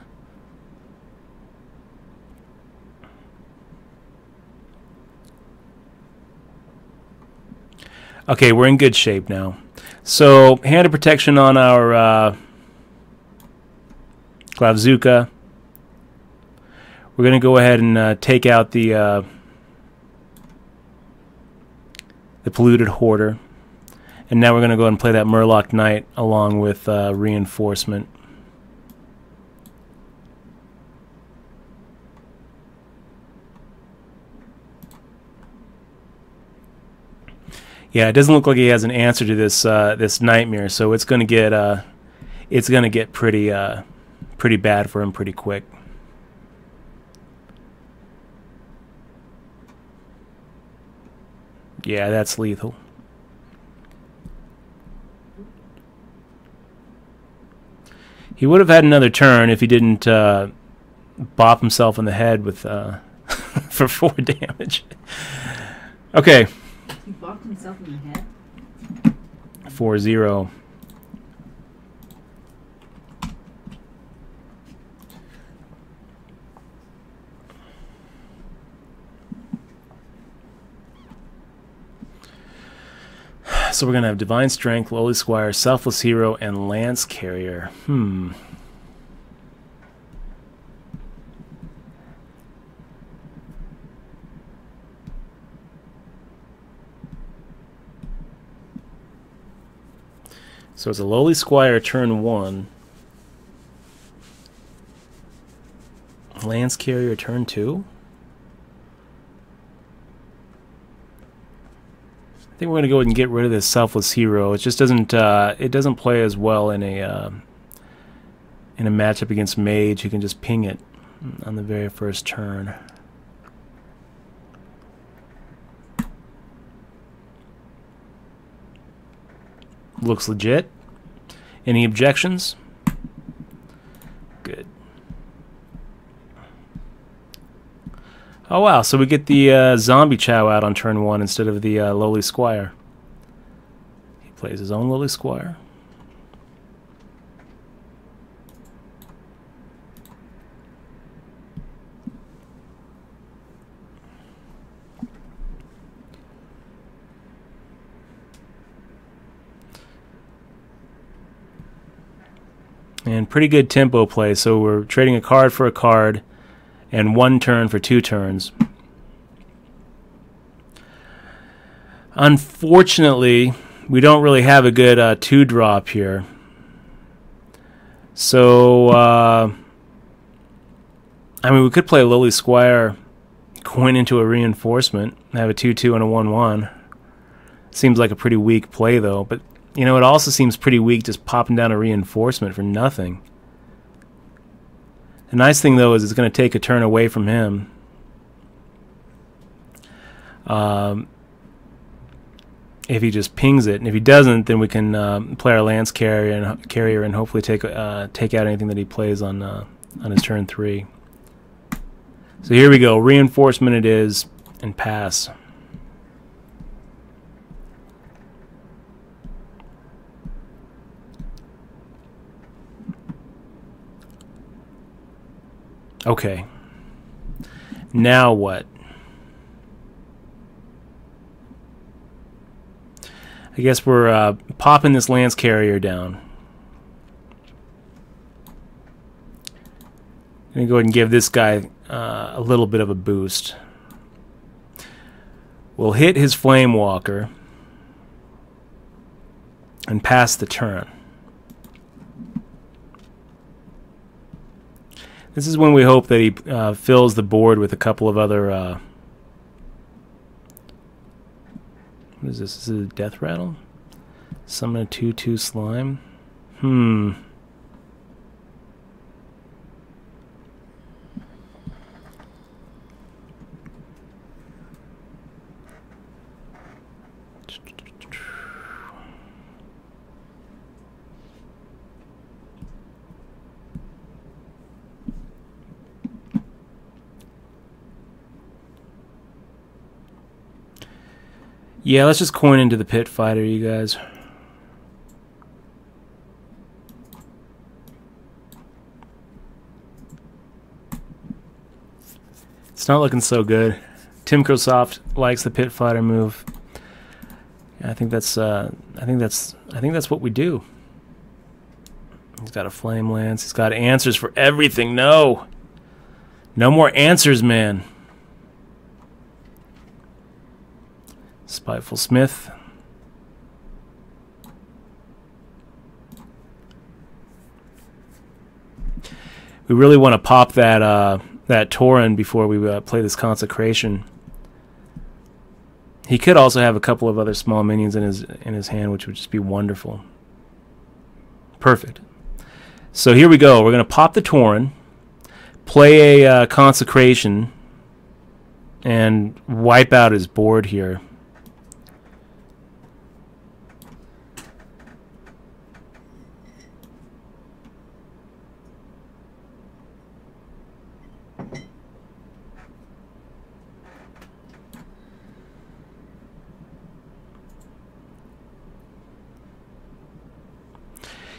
Okay, we're in good shape now. So, hand of protection on our Glavzuka. We're going to go ahead and take out the polluted hoarder. And now we're going to go ahead and play that Murloc Knight along with reinforcement. Yeah, it doesn't look like he has an answer to this this nightmare, so it's going to get pretty bad for him pretty quick. Yeah, that's lethal. He would have had another turn if he didn't bop himself in the head with for 4 damage. Okay. He bopped himself in the head? 4-0. So we're going to have Divine Strength, Lowly Squire, Selfless Hero, and Lance Carrier. So it's a Lowly Squire turn 1. Lance Carrier turn 2. I think we're going to go ahead and get rid of this Selfless Hero. It just doesn't it doesn't play as well in a matchup against Mage who can just ping it on the very first turn. Looks legit. Any objections? Good. Oh wow, so we get the Zombie Chow out on turn 1 instead of the Lowly Squire. He plays his own Lowly Squire. And pretty good tempo play, so we're trading a card for a card and 1 turn for 2 turns. Unfortunately, we don't really have a good 2-drop here. So, I mean, we could play Lowly Squire going into a reinforcement, have a 2-2 and a 1-1. Seems like a pretty weak play, though, but you know, it also seems pretty weak just popping down a reinforcement for nothing. The nice thing, though, is it's going to take a turn away from him. If he just pings it, and if he doesn't, then we can play our Lance Carrier and hopefully take out anything that he plays on his turn 3. So here we go. Reinforcement it is, and pass. Okay. Now what? I guess we're popping this Lance Carrier down. I'm going to go ahead and give this guy a little bit of a boost. We'll hit his Flame Walker and pass the turn. This is when we hope that he fills the board with a couple of other... what is this? Is it a Death Rattle? Summon a 2/2 slime? Yeah, let's just coin into the pit fighter, you guys. It's not looking so good. Timcrosoft likes the pit fighter move. I think that's what we do. He's got a flame lance. He's got answers for everything. No. No more answers, man. Spiteful Smith. We really want to pop that that Tauren before we play this Consecration. He could also have a couple of other small minions in his hand, which would just be wonderful. Perfect. So here we go. We're going to pop the Tauren, play a Consecration, and wipe out his board here.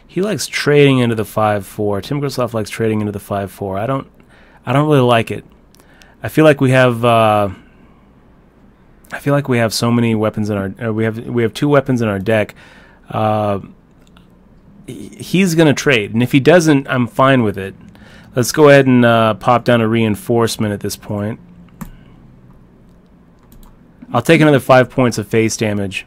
He likes trading into the 5/4. Timcrosoft likes trading into the 5/4. I don't really like it. I feel like we have so many weapons in our we have 2 weapons in our deck. He's gonna trade, and if he doesn't, I'm fine with it. Let's go ahead and pop down a reinforcement at this point. I'll take another 5 points of face damage.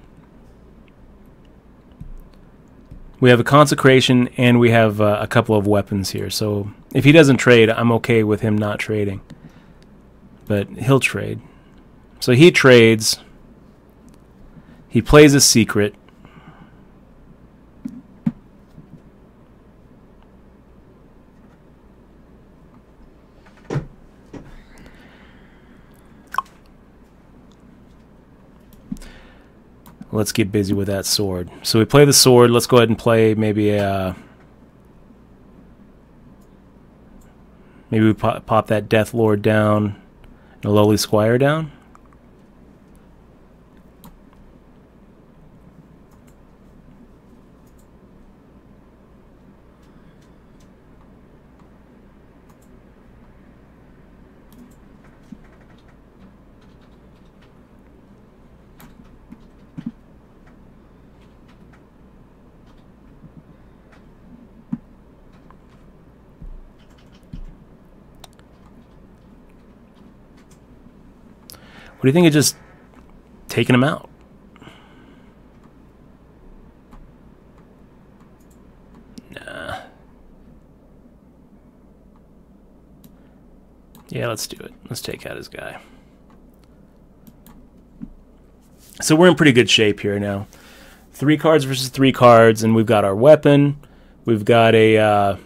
We have a Consecration, and we have a couple of weapons here. So if he doesn't trade, I'm okay with him not trading. But he'll trade. So he trades. He plays a secret. Let's get busy with that sword. So we play the sword. Let's go ahead and play maybe a... Maybe we pop that Death Lord down and a Lowly Squire down. What do you think of just taking him out? Nah. Yeah, let's do it. Let's take out his guy. So we're in pretty good shape here now. 3 cards versus 3 cards, and we've got our weapon. We've got a...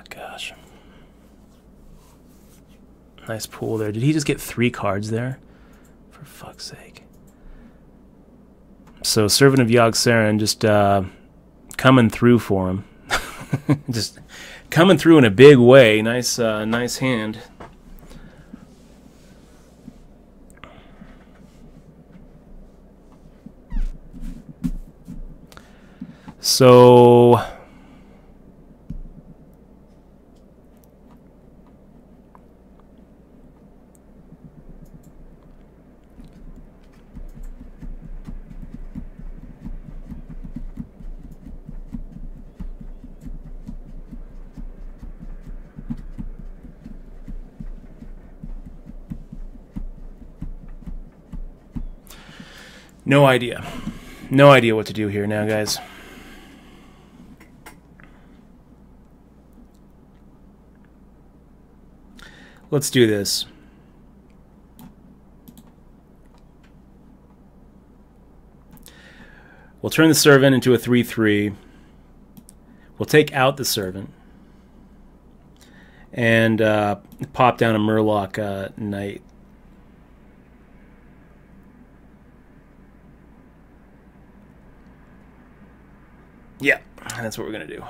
gosh. Nice pool there. Did he just get 3 cards there? For fuck's sake. So Servant of Yogg-Saron just coming through for him. Just coming through in a big way. Nice, nice hand. So... No idea. No idea what to do here now, guys. Let's do this. We'll turn the Servant into a 3/3. We'll take out the Servant. And pop down a Murloc Knight. Yeah, that's what we're going to do.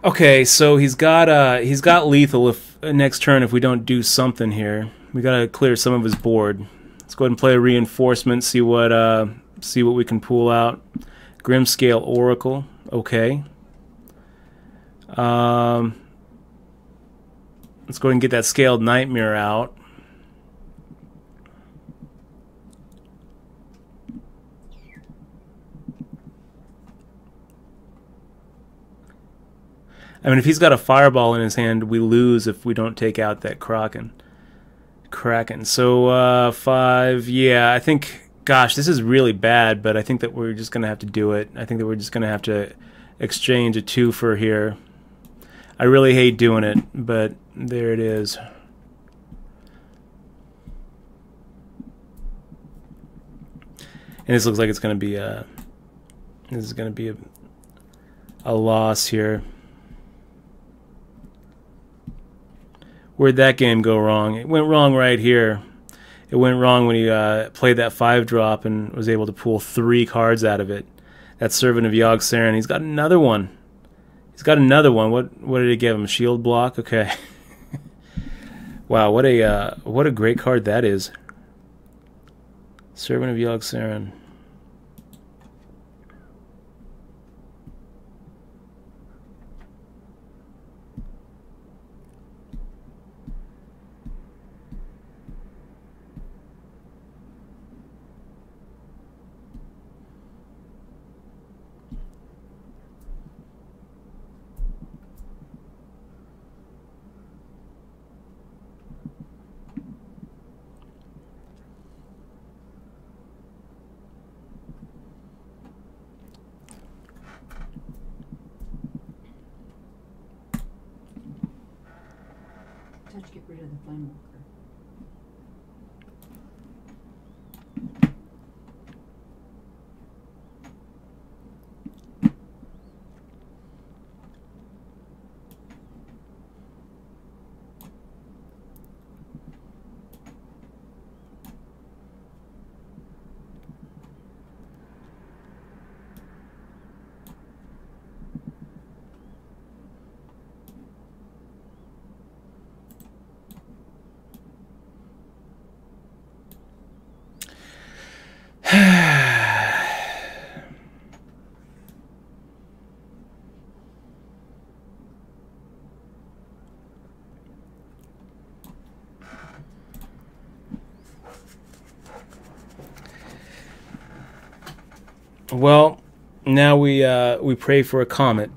Okay, so he's got lethal if next turn if we don't do something here. We gotta clear some of his board. Let's go ahead and play a reinforcement. See what we can pull out. Grimscale Oracle. Okay. Let's go ahead and get that Scaled Nightmare out. I mean, if he's got a Fireball in his hand, we lose if we don't take out that Kraken. So, 5, yeah, I think, gosh, this is really bad, but I think that we're just going to have to do it. I think that we're just going to have to exchange a 2 for here. I really hate doing it, but there it is. And this looks like it's going to be a loss here. Where'd that game go wrong? It went wrong right here. It went wrong when he played that 5-drop and was able to pull 3 cards out of it. That Servant of Yogg-Saron. He's got another one. What did it give him? Shield block? Okay. Wow, what a great card that is. Servant of Yogg-Saron. Get rid of the Flame Walker. Well, now we pray for a comet.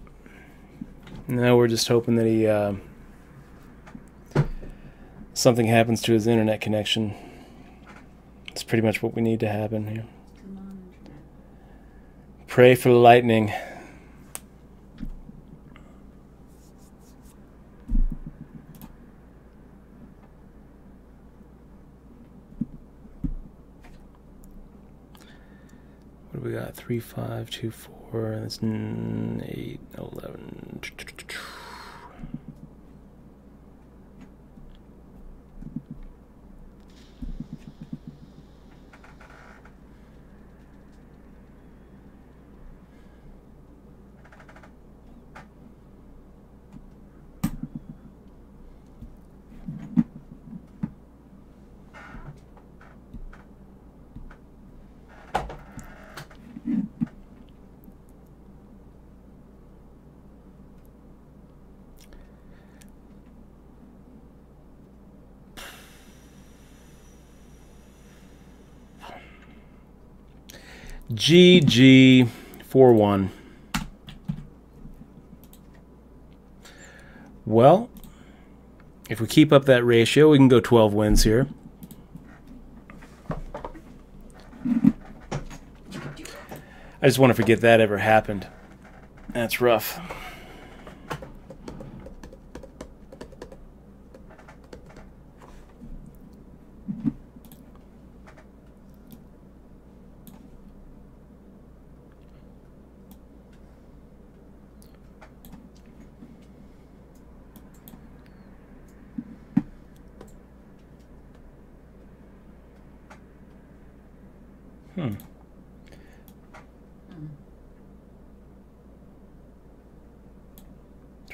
Now we're just hoping that he something happens to his internet connection. That's pretty much what we need to happen here. Pray for lightning. What do we got? 3, 5, 2, 4. That's 8, 11. GG 4-1. Well, if we keep up that ratio, we can go 12 wins here. I just want to forget that ever happened. That's rough.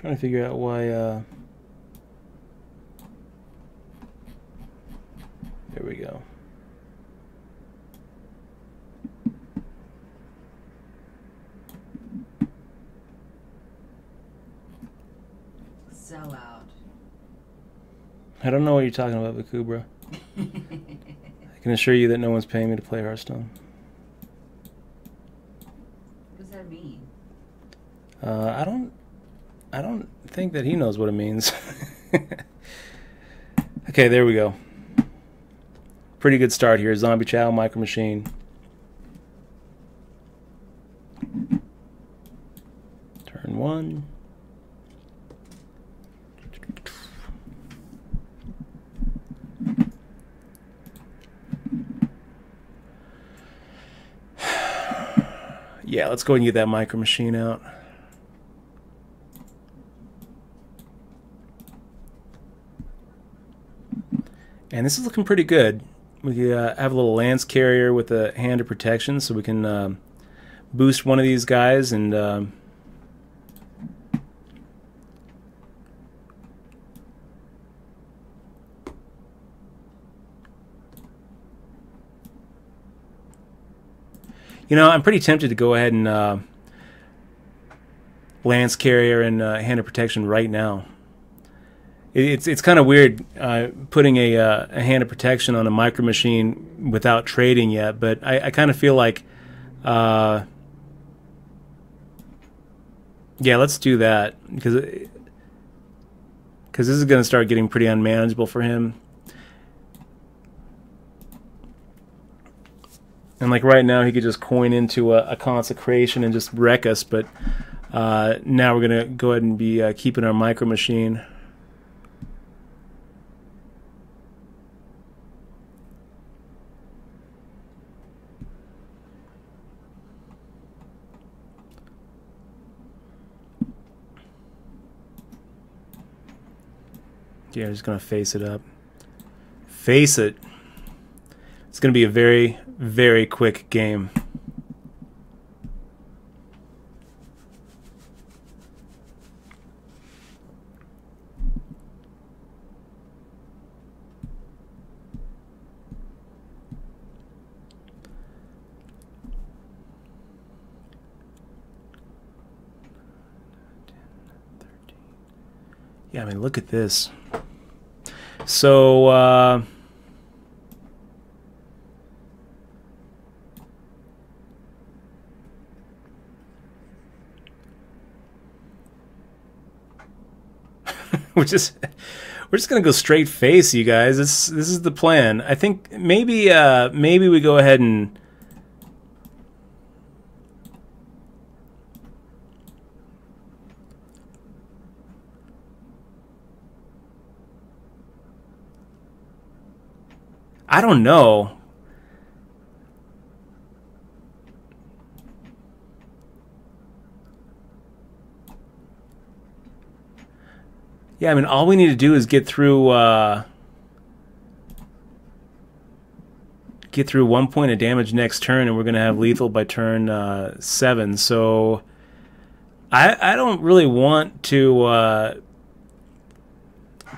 Trying to figure out why. There we go. Sell out. I don't know what you're talking about, Vakubra. I can assure you that no one's paying me to play Hearthstone. What does that mean? I don't think that he knows what it means. Okay, there we go. Pretty good start here. Zombie Chow, Micro Machine. Turn 1. Yeah, let's go and get that Micro Machine out. And this is looking pretty good. We have a little Lance Carrier with a Hand of Protection, so we can boost one of these guys and you know, I'm pretty tempted to go ahead and Lance Carrier and Hand of Protection right now. It's kind of weird putting a Hand of Protection on a Micro Machine without trading yet, but I kind of feel like, yeah, let's do that because this is going to start getting pretty unmanageable for him. And like right now, he could just coin into a Consecration and just wreck us, but now we're going to go ahead and be keeping our Micro Machine. Yeah, I'm just going to face it up. Face it. It's going to be a very, very quick game. Yeah, I mean, look at this. So, we're just gonna go straight face, you guys. This is the plan. I think maybe we go ahead and I don't know. Yeah, I mean, all we need to do is get through 1 point of damage next turn, and we're going to have lethal by turn 7. So I don't really want to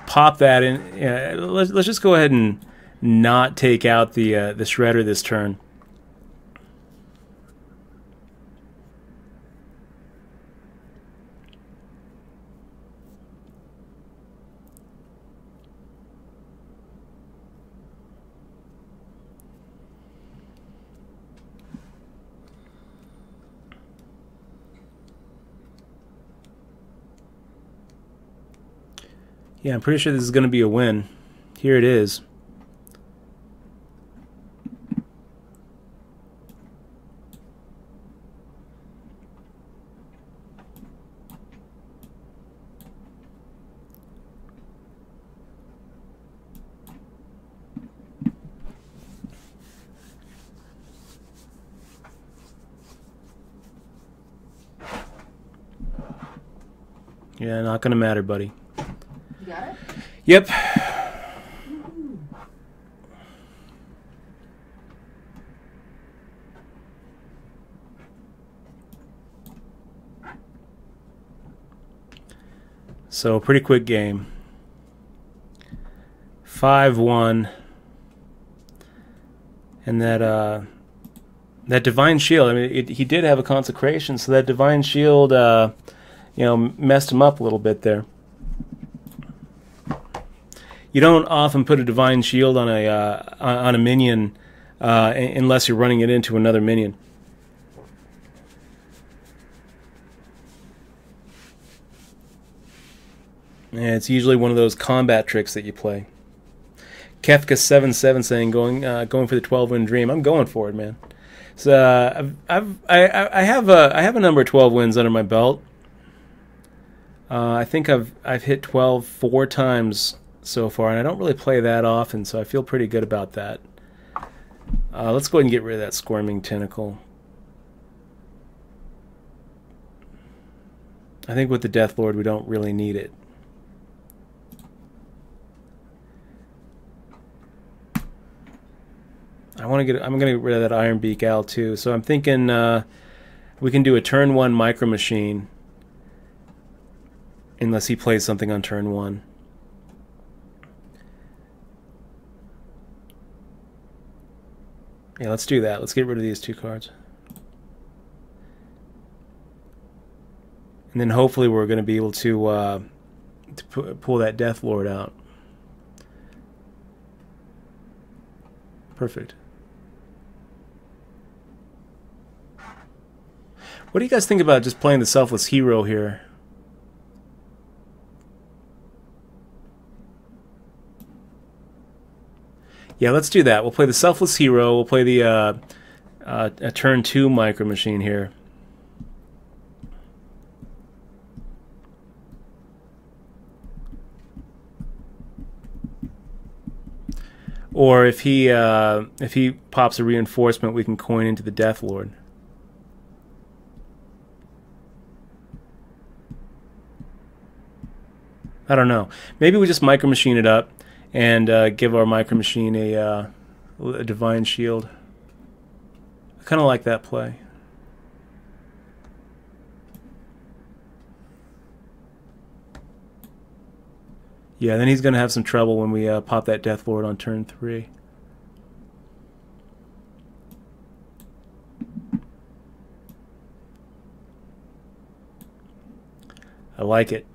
pop that in. Let's just go ahead and not take out the Shredder this turn. Yeah, I'm pretty sure this is going to be a win. Here it is. Yeah, not going to matter, buddy. You got it? Yep. So pretty quick game. 5-1. And that Divine Shield, I mean, he did have a consecration, so that Divine Shield, you know, messed him up a little bit there. You don't often put a Divine Shield on a minion unless you're running it into another minion. And it's usually one of those combat tricks that you play. Kefka77 saying going for the 12-win dream. I'm going for it, man. So I have a number of 12 wins under my belt. I think I've hit 12 4 times so far, and I don't really play that often, so I feel pretty good about that. Let's go ahead and get rid of that Squirming Tentacle. I think with the Death Lord we don't really need it. I'm gonna get rid of that Iron Beak Owl too. So I'm thinking we can do a turn 1 Micro Machine, unless he plays something on turn 1. Yeah, let's do that. Let's get rid of these 2 cards, and then hopefully we're going to be able to pull that Death Lord out. Perfect. What do you guys think about just playing the Selfless Hero here? Yeah, let's do that. We'll play the Selfless Hero. We'll play the a turn 2 Micro Machine here. Or if he pops a reinforcement, we can coin into the Death Lord. I don't know. Maybe we just Micro Machine it up and give our Micro Machine a Divine Shield. I kind of like that play. Yeah, then he's going to have some trouble when we pop that Death Lord on turn 3. I like it.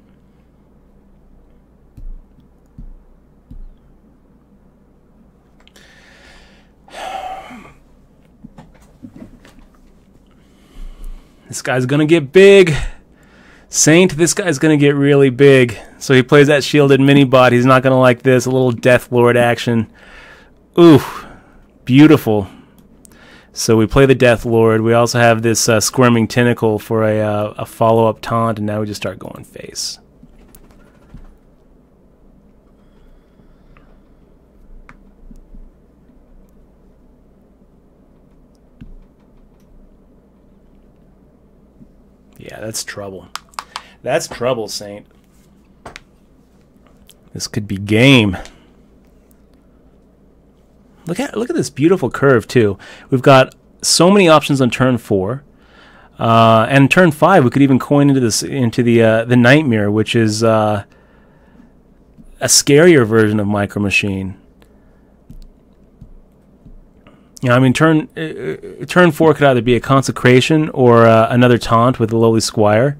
This guy's going to get big. Saint, this guy's going to get really big. So he plays that shielded mini-bot. He's not going to like this. A little Death Lord action. Ooh, beautiful. So we play the Death Lord. We also have this Squirming Tentacle for a follow-up taunt, and now we just start going face. Yeah, that's trouble. That's trouble, Saint. This could be game. Look at this beautiful curve too. We've got so many options on turn 4, and turn 5 we could even coin into the Nightmare, which is a scarier version of Micro Machine. You know, I mean, turn 4 could either be a Consecration or another taunt with the Lowly Squire.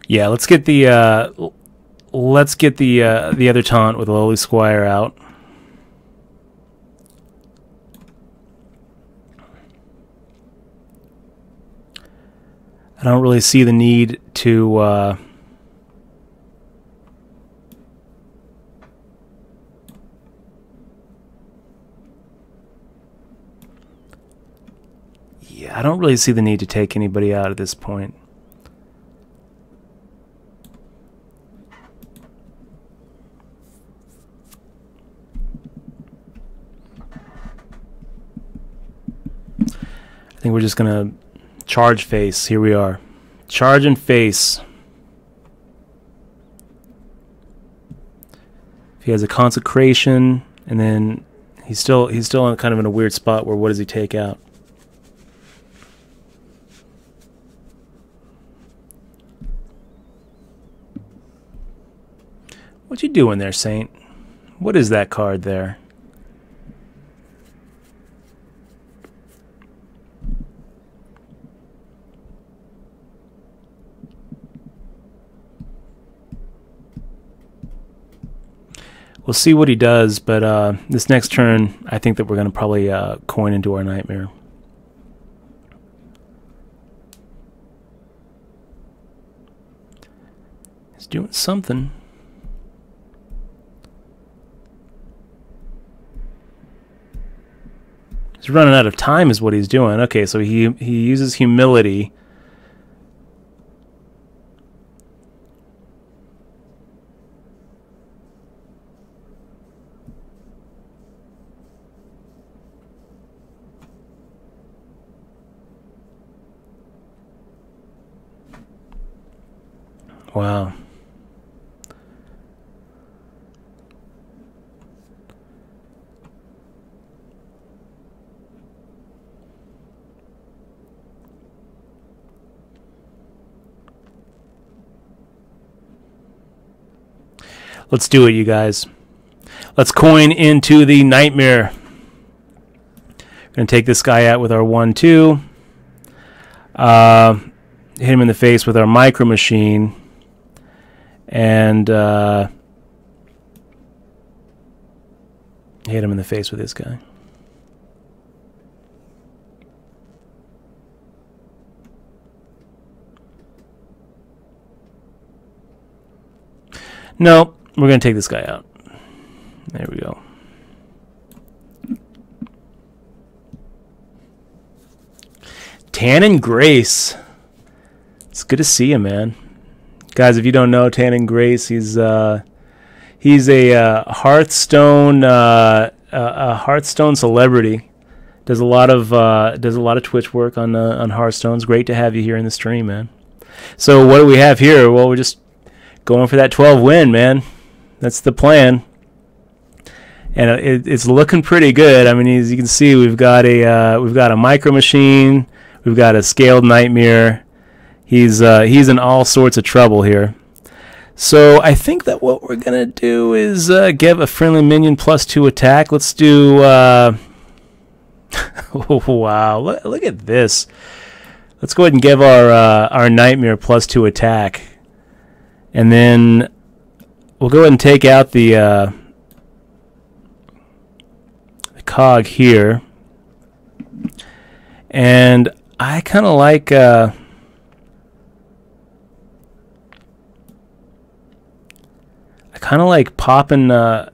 Yeah, let's get the other taunt with the Lowly Squire out. I don't really see the need to Yeah, I don't really see the need to take anybody out at this point. I think we're just going to charge face. Here we are. Charge and face. If he has a consecration, and then he's still in kind of in a weird spot where what does he take out? What you doing there, Saint? What is that card there? We'll see what he does, but this next turn, I think that we're going to probably coin into our Nightmare. He's doing something. He's running out of time is what he's doing. Okay, so he uses humility. Wow. Let's do it, you guys. Let's coin into the Nightmare. We're going to take this guy out with our 1-2. Hit him in the face with our Micro Machine. And hit him in the face with this guy. No, we're going to take this guy out. There we go. Tannin Grace. It's good to see you, man. Guys, if you don't know Tannin Grace, he's a Hearthstone Hearthstone celebrity. Does a lot of Twitch work on Hearthstone. It's great to have you here in the stream, man. So what do we have here? Well, we're just going for that 12 win, man. That's the plan, and it's looking pretty good. I mean, as you can see, we've got a Micro Machine, we've got a Scaled Nightmare. He's in all sorts of trouble here. So I think that what we're gonna do is give a friendly minion +2 attack. Let's do. Wow! Look at this. Let's go ahead and give our Nightmare +2 attack, and then we'll go ahead and take out the cog here, and I kind of like. Kind of like popping. I'm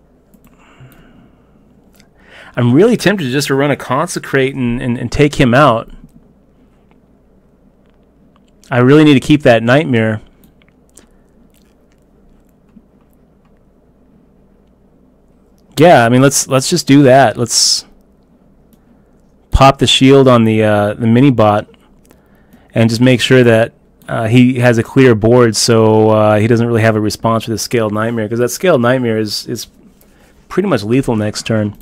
really tempted just to run a Consecrate and take him out. I really need to keep that Nightmare. Yeah, I mean let's just do that. Let's pop the shield on the mini bot and just make sure that he has a clear board, so he doesn't really have a response for the Scaled Nightmare, because that Scaled Nightmare is pretty much lethal next turn.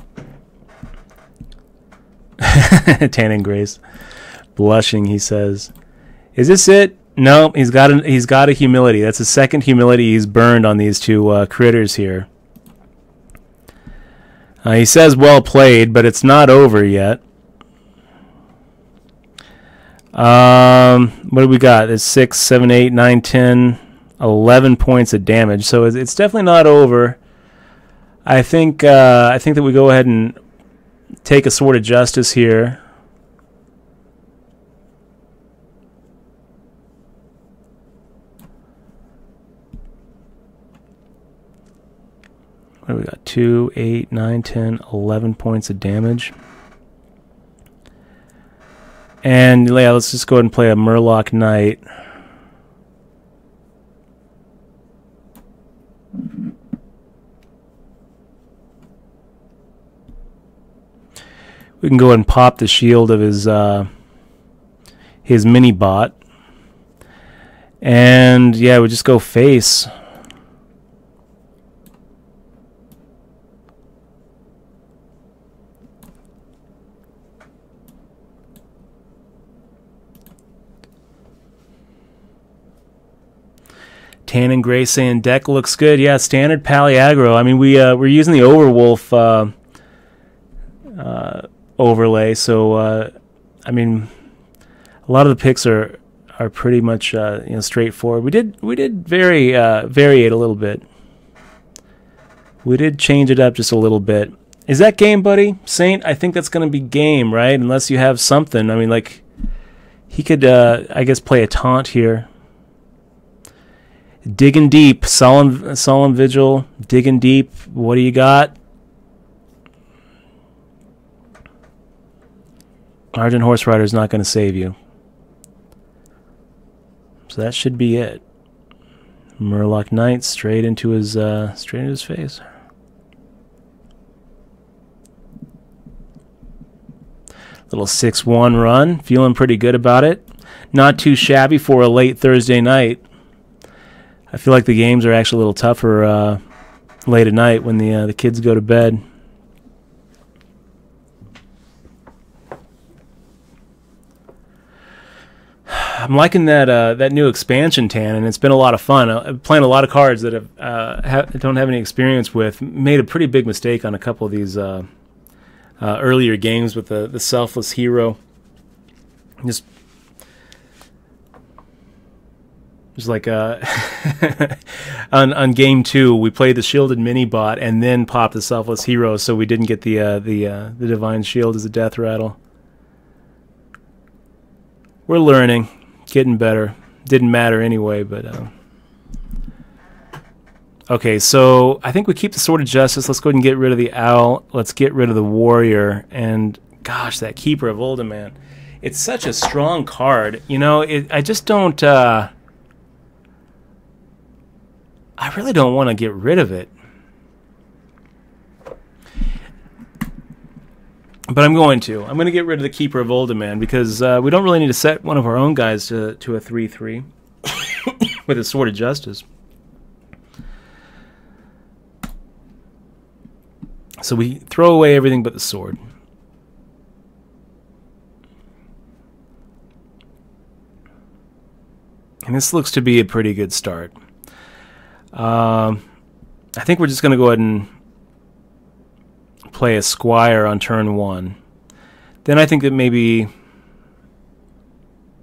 Tannin Grace, blushing, he says, "Is this it?" No, he's got a humility. That's the second humility he's burned on these two critters here. He says, "Well played," but it's not over yet. What do we got? It's 6, 7, 8, 9, 10, 11 points of damage. So it's definitely not over. I think that we go ahead and take a Sword of Justice here. What do we got? 2, 8, 9, 10, 11 points of damage. And yeah, let's just go ahead and play a Murloc Knight. We can go ahead and pop the shield of his mini bot. And yeah, we just go face. Tannin Gray saying deck looks good. Yeah, standard Pally aggro. I mean, we're using the Overwolf overlay, so I mean, a lot of the picks are pretty much straightforward. We did variate a little bit. We did change it up just a little bit. Is that game, buddy? Saint, I think that's going to be game, right? Unless you have something. I mean, like, he could, I guess, play a taunt here. Digging deep, solemn vigil, digging deep. What do you got? Argent Horse Rider is not going to save you. So that should be it. Murloc Knight straight into his face. Little 6-1 run, feeling pretty good about it. Not too shabby for a late Thursday night. I feel like the games are actually a little tougher late at night when the kids go to bed. I'm liking that new expansion, Tan, and it's been a lot of fun. I'm playing a lot of cards that don't have any experience with. Made a pretty big mistake on a couple of these earlier games with the Selfless Hero. Just like on game 2, we played the Shielded Mini Bot and then popped the Selfless Hero, so we didn't get the Divine Shield as a death rattle. We're learning, getting better. Didn't matter anyway, but okay. So I think we keep the Sword of Justice. Let's go ahead and get rid of the Owl. Let's get rid of the Warrior, and gosh, that Keeper of Uldaman. It's such a strong card. You know, I just don't. I really don't want to get rid of it. But I'm going to. I'm going to get rid of the Keeper of Uldaman because we don't really need to set one of our own guys to a 3/3 with a Sword of Justice. So we throw away everything but the sword. And this looks to be a pretty good start. I think we're just going to go ahead and play a Squire on turn 1. Then I think that maybe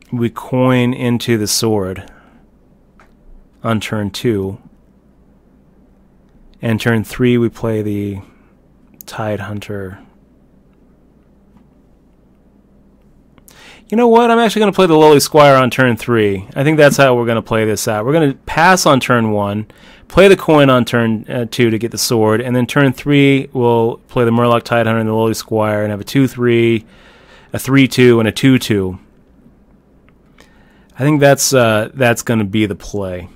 we coin into the sword on turn 2. And turn 3 we play the Tide Hunter. You know what? I'm actually going to play the Lowly Squire on turn 3. I think that's how we're going to play this out. We're going to pass on turn 1, play the coin on turn 2 to get the sword, and then turn 3 we'll play the Murloc Tide Hunter and the Lowly Squire and have a 2/3, a 3/2, and a 2/2. I think that's going to be the play.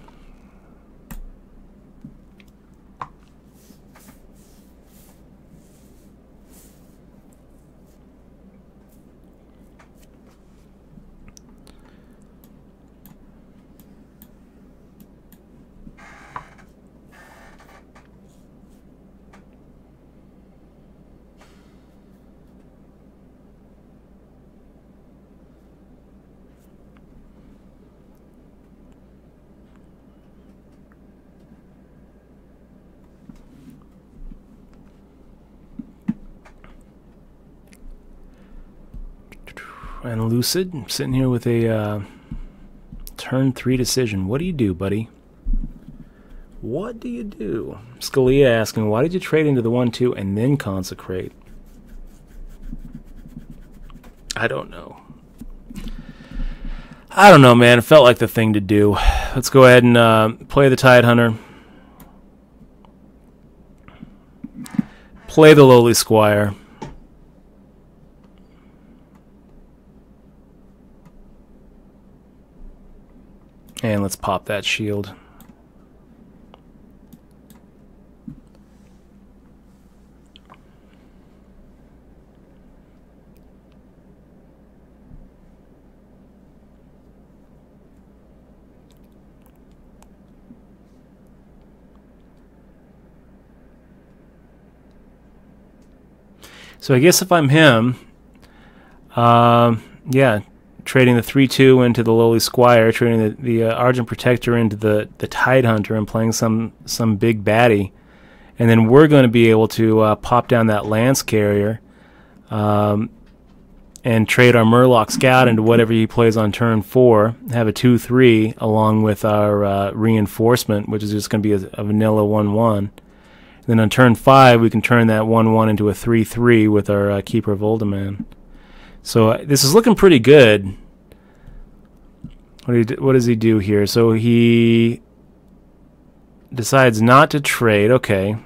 And Lucid, I'm sitting here with a turn 3 decision. What do you do, buddy? What do you do? Scalia asking, why did you trade into the 1/2 and then consecrate? I don't know. I don't know, man. It felt like the thing to do. Let's go ahead and play the Tide Hunter. Play the Lowly Squire. And let's pop that shield. So I guess if I'm him, yeah, trading the 3/2 into the Lowly Squire, trading the Argent Protector into the Tide Hunter, and playing some big baddie, and then we're going to be able to pop down that Lance Carrier, and trade our Murloc Scout into whatever he plays on turn 4. Have a 2/3 along with our reinforcement, which is just going to be a vanilla 1/1. Then on turn 5, we can turn that 1/1 into a 3/3 with our Keeper of Uldaman. So this is looking pretty good. What does he do here? So he decides not to trade. Okay.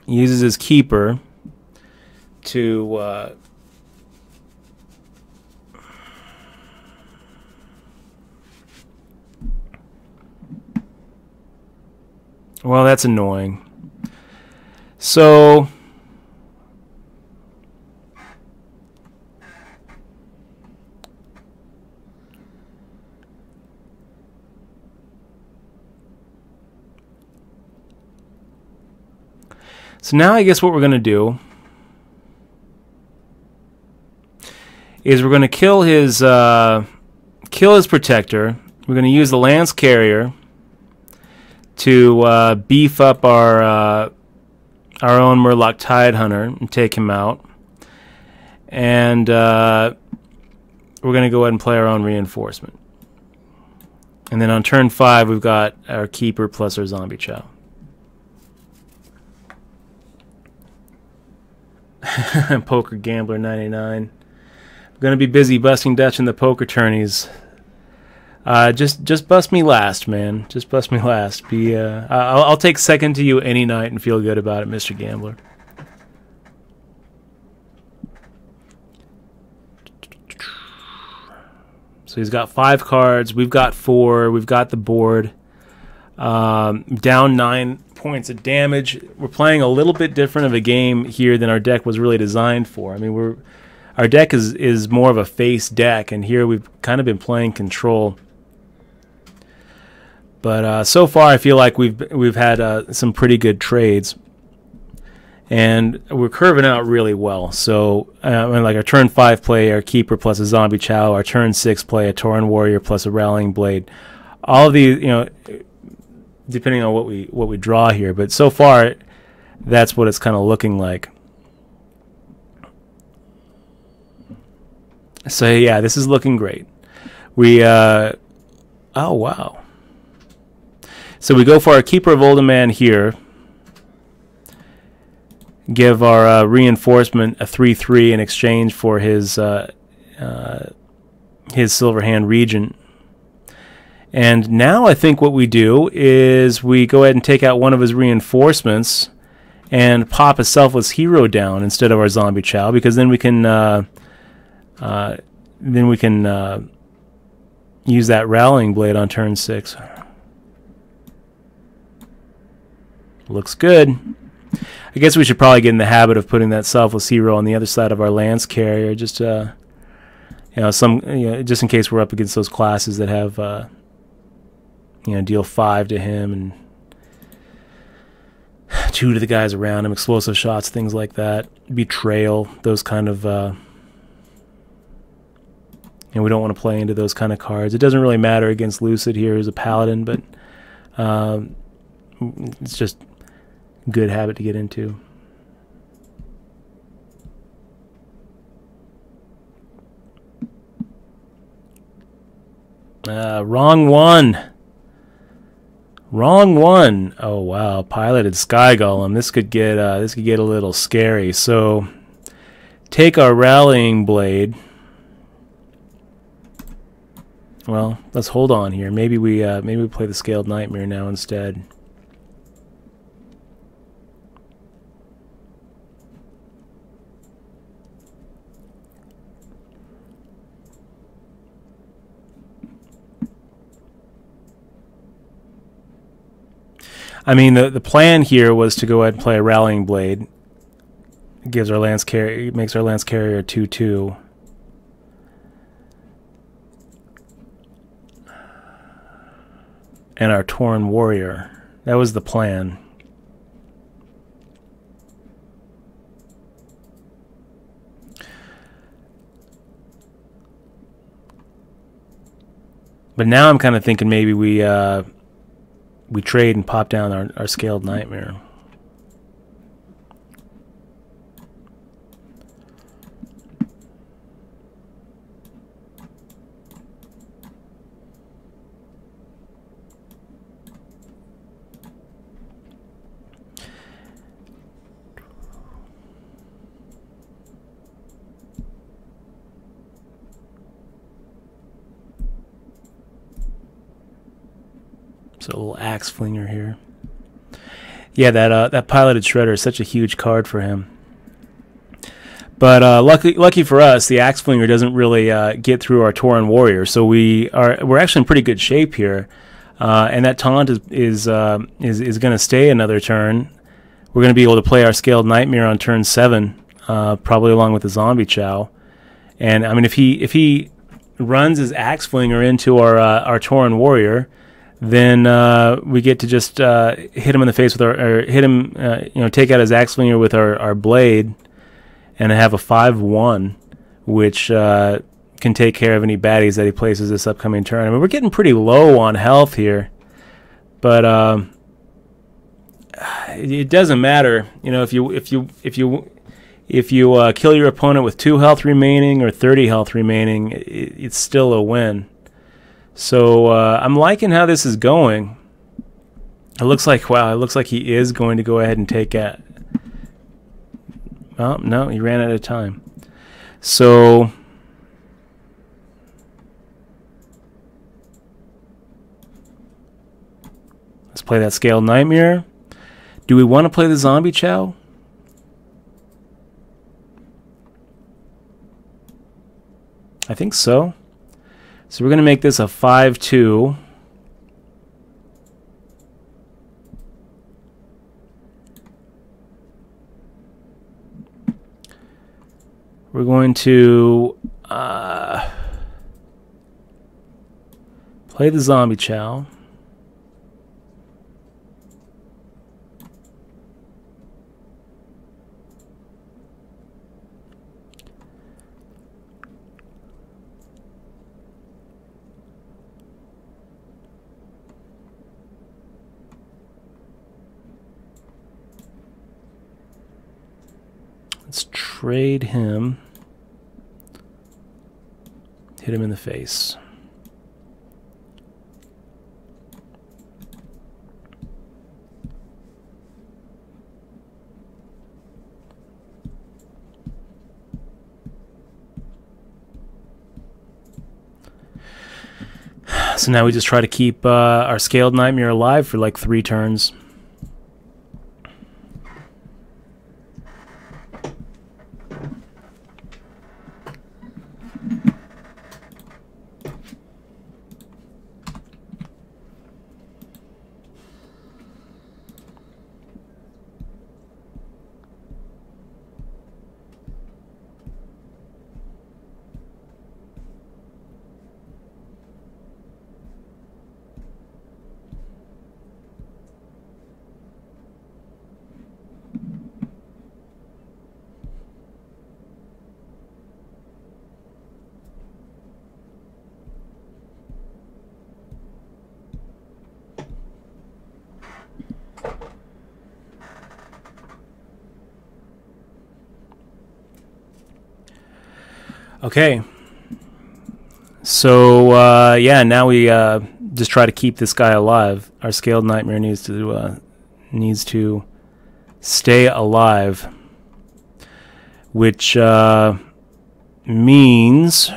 He uses his Keeper to... well, that's annoying. So now I guess what we're going to do is we're going to kill his protector. We're going to use the Lance Carrier to beef up our own Murloc Tide Hunter and take him out. And we're going to go ahead and play our own reinforcement. And then on turn 5, we've got our Keeper plus our Zombie Chow. Poker Gambler 99. I'm going to be busy busting Dutch in the poker tourneys. Just bust me last, man. Just bust me last. I'll take second to you any night and feel good about it, Mr. Gambler. So he's got 5 cards. We've got 4. We've got the board. Down 9 points of damage. We're playing a little bit different of a game here than our deck was really designed for. I mean, our deck is more of a face deck, and here we've kind of been playing control. But so far, I feel like we've had some pretty good trades, and we're curving out really well. So, like our turn 5 play, our Keeper plus a Zombie Chow. Our turn 6 play, a Tauren Warrior plus a Rallying Blade. All of these, depending on what we draw here. But so far, that's what it's kind of looking like. So yeah, this is looking great. We oh wow. So we go for our Keeper of Uldaman here. Give our reinforcement a 3/3 in exchange for his Silverhand Regent. And now I think what we do is we go ahead and take out one of his reinforcements and pop a Selfless Hero down instead of our Zombie Chow, because then we can use that Rallying Blade on turn 6. Looks good. I guess we should probably get in the habit of putting that Selfless Hero on the other side of our Lance Carrier, just just in case we're up against those classes that have deal 5 to him and 2 to the guys around him, explosive shots, things like that, betrayal, those kind of we don't want to play into those kind of cards. It doesn't really matter against Lucid here as a Paladin, but it's just a good habit to get into. Wrong one. Wrong one. Oh wow, piloted Sky Golem. This could get a little scary. So take our Rallying Blade. Well, let's hold on here. Maybe we play the Scaled Nightmare now instead. I mean, the plan here was to go ahead and play a Rallying Blade. It gives our Lance carrier, makes our Lance Carrier 2/2. And our Tauren Warrior. That was the plan. But now I'm kind of thinking maybe we trade and pop down our Scaled Nightmare. So a little Axe Flinger here. Yeah, that Piloted Shredder is such a huge card for him. But lucky for us, the Axe Flinger doesn't really get through our Tauren Warrior, so we're actually in pretty good shape here. And that taunt is going to stay another turn. We're going to be able to play our Scaled Nightmare on turn 7, probably along with the Zombie Chow. And I mean, if he runs his Axe Flinger into our Tauren Warrior, then we get to just hit him in the face with or hit him, take out his Axe Flinger with our blade, and have a 5/1, which can take care of any baddies that he places this upcoming turn. I mean, we're getting pretty low on health here, but it doesn't matter. You know, if you kill your opponent with 2 health remaining or 30 health remaining, it's still a win. So I'm liking how this is going. It looks like, wow, it looks like he is going to go ahead and take it. Oh, no, he ran out of time. So let's play that Scaled Nightmare. Do we want to play the Zombie Chow? I think so. So we're going to make this a 5/2. We're going to play the Zombie Chow. Let's trade him. Hit him in the face. So now we just try to keep our Scaled Nightmare alive for like 3 turns. Okay, so yeah, now we just try to keep this guy alive. Our Scaled Nightmare needs to stay alive, which means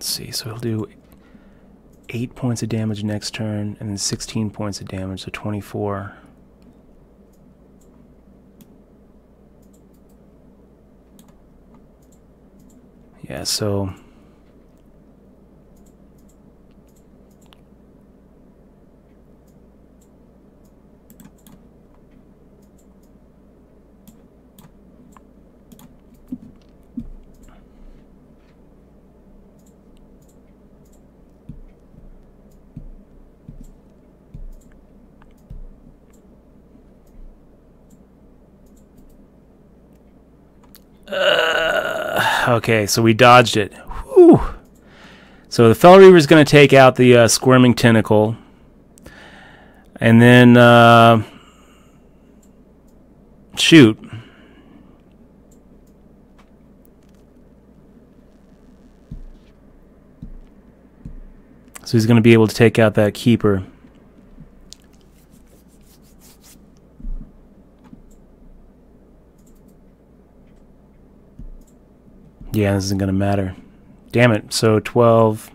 see. So he'll do 8 points of damage next turn, and then 16 points of damage, so 24. Yeah, so... okay, so we dodged it. Whew. So the Fel Reaver is going to take out the Squirming Tentacle. And then... shoot. So he's going to be able to take out that Keeper. Yeah, this isn't going to matter. Damn it. So 12,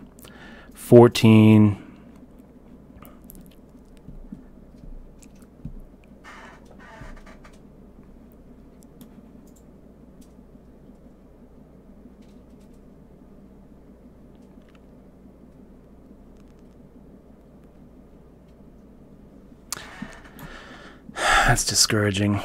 14. That's discouraging.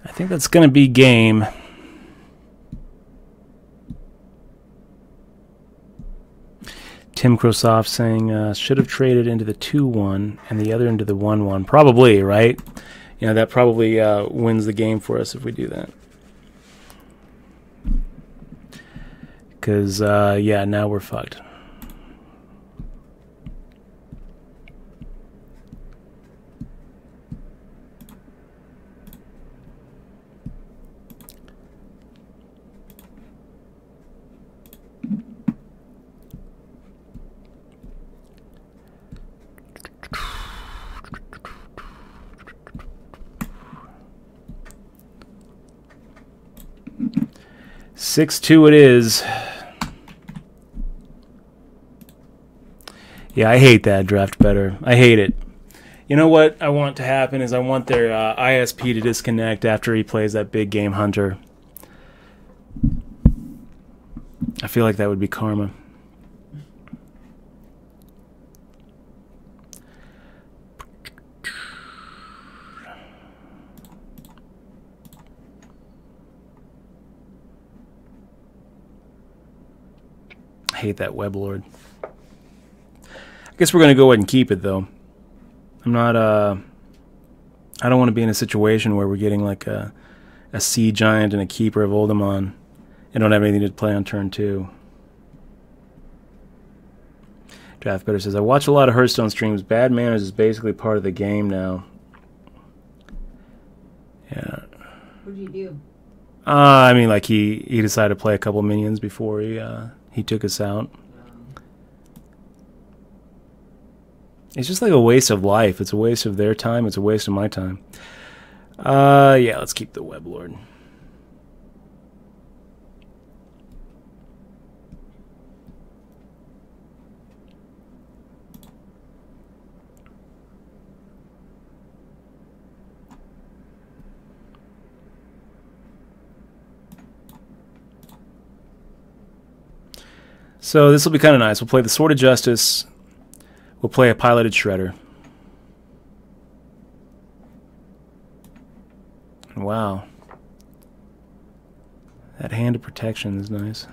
I think that's going to be game. Tim Krosoff saying, should have traded into the 2-1 and the other into the 1-1. Probably, right? You know, that probably wins the game for us if we do that. Because, yeah, now we're fucked. Six-2 it is. Yeah, I hate that draft better. I hate it. You know what I want to happen is I want their ISP to disconnect after he plays that big game hunter. I feel like that would be karma. I hate that Web Lord. I guess we're going to go ahead and keep it, though. I'm not, I don't want to be in a situation where we're getting like a Sea Giant and a Keeper of Oldemon and don't have anything to play on turn 2. Draft Better says, I watch a lot of Hearthstone streams. Bad manners is basically part of the game now. Yeah. What did you do? I mean, like he decided to play a couple minions before he took us out. It's just like a waste of life. It's a waste of their time. It's a waste of my time. Yeah, let's keep the Web Lord. So this will be kind of nice. We'll play the Sword of Justice. We'll play a Piloted Shredder. Wow. That Hand of Protection is nice.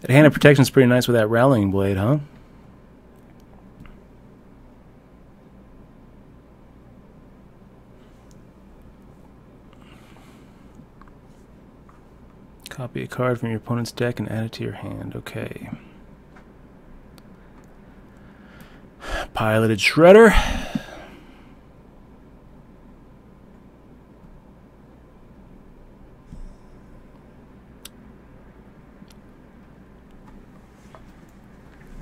That Hand of Protection is pretty nice with that Rallying Blade, huh? Copy a card from your opponent's deck and add it to your hand. Okay. Piloted Shredder.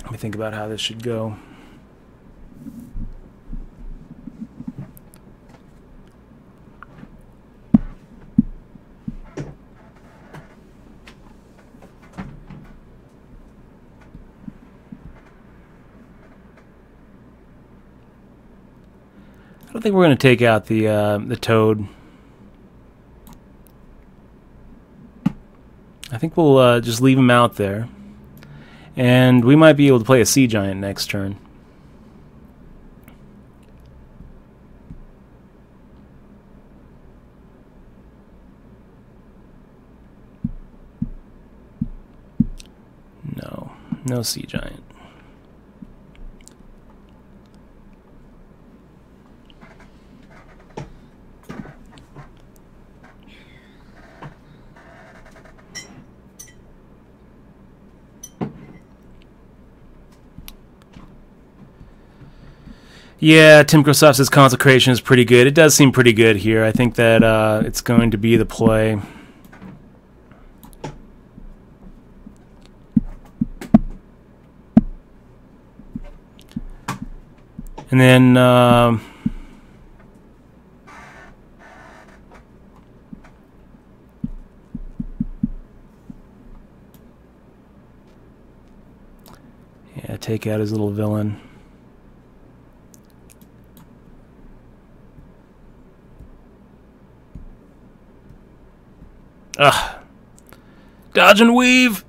Let me think about how this should go. I don't think we're going to take out the Toad. I think we'll just leave him out there. And we might be able to play a Sea Giant next turn. No Sea Giant. Yeah, Tim Krosov says Consecration is pretty good. It does seem pretty good here. I think that it's going to be the play. And then yeah, take out his little villain. Ugh. Dodge and weave.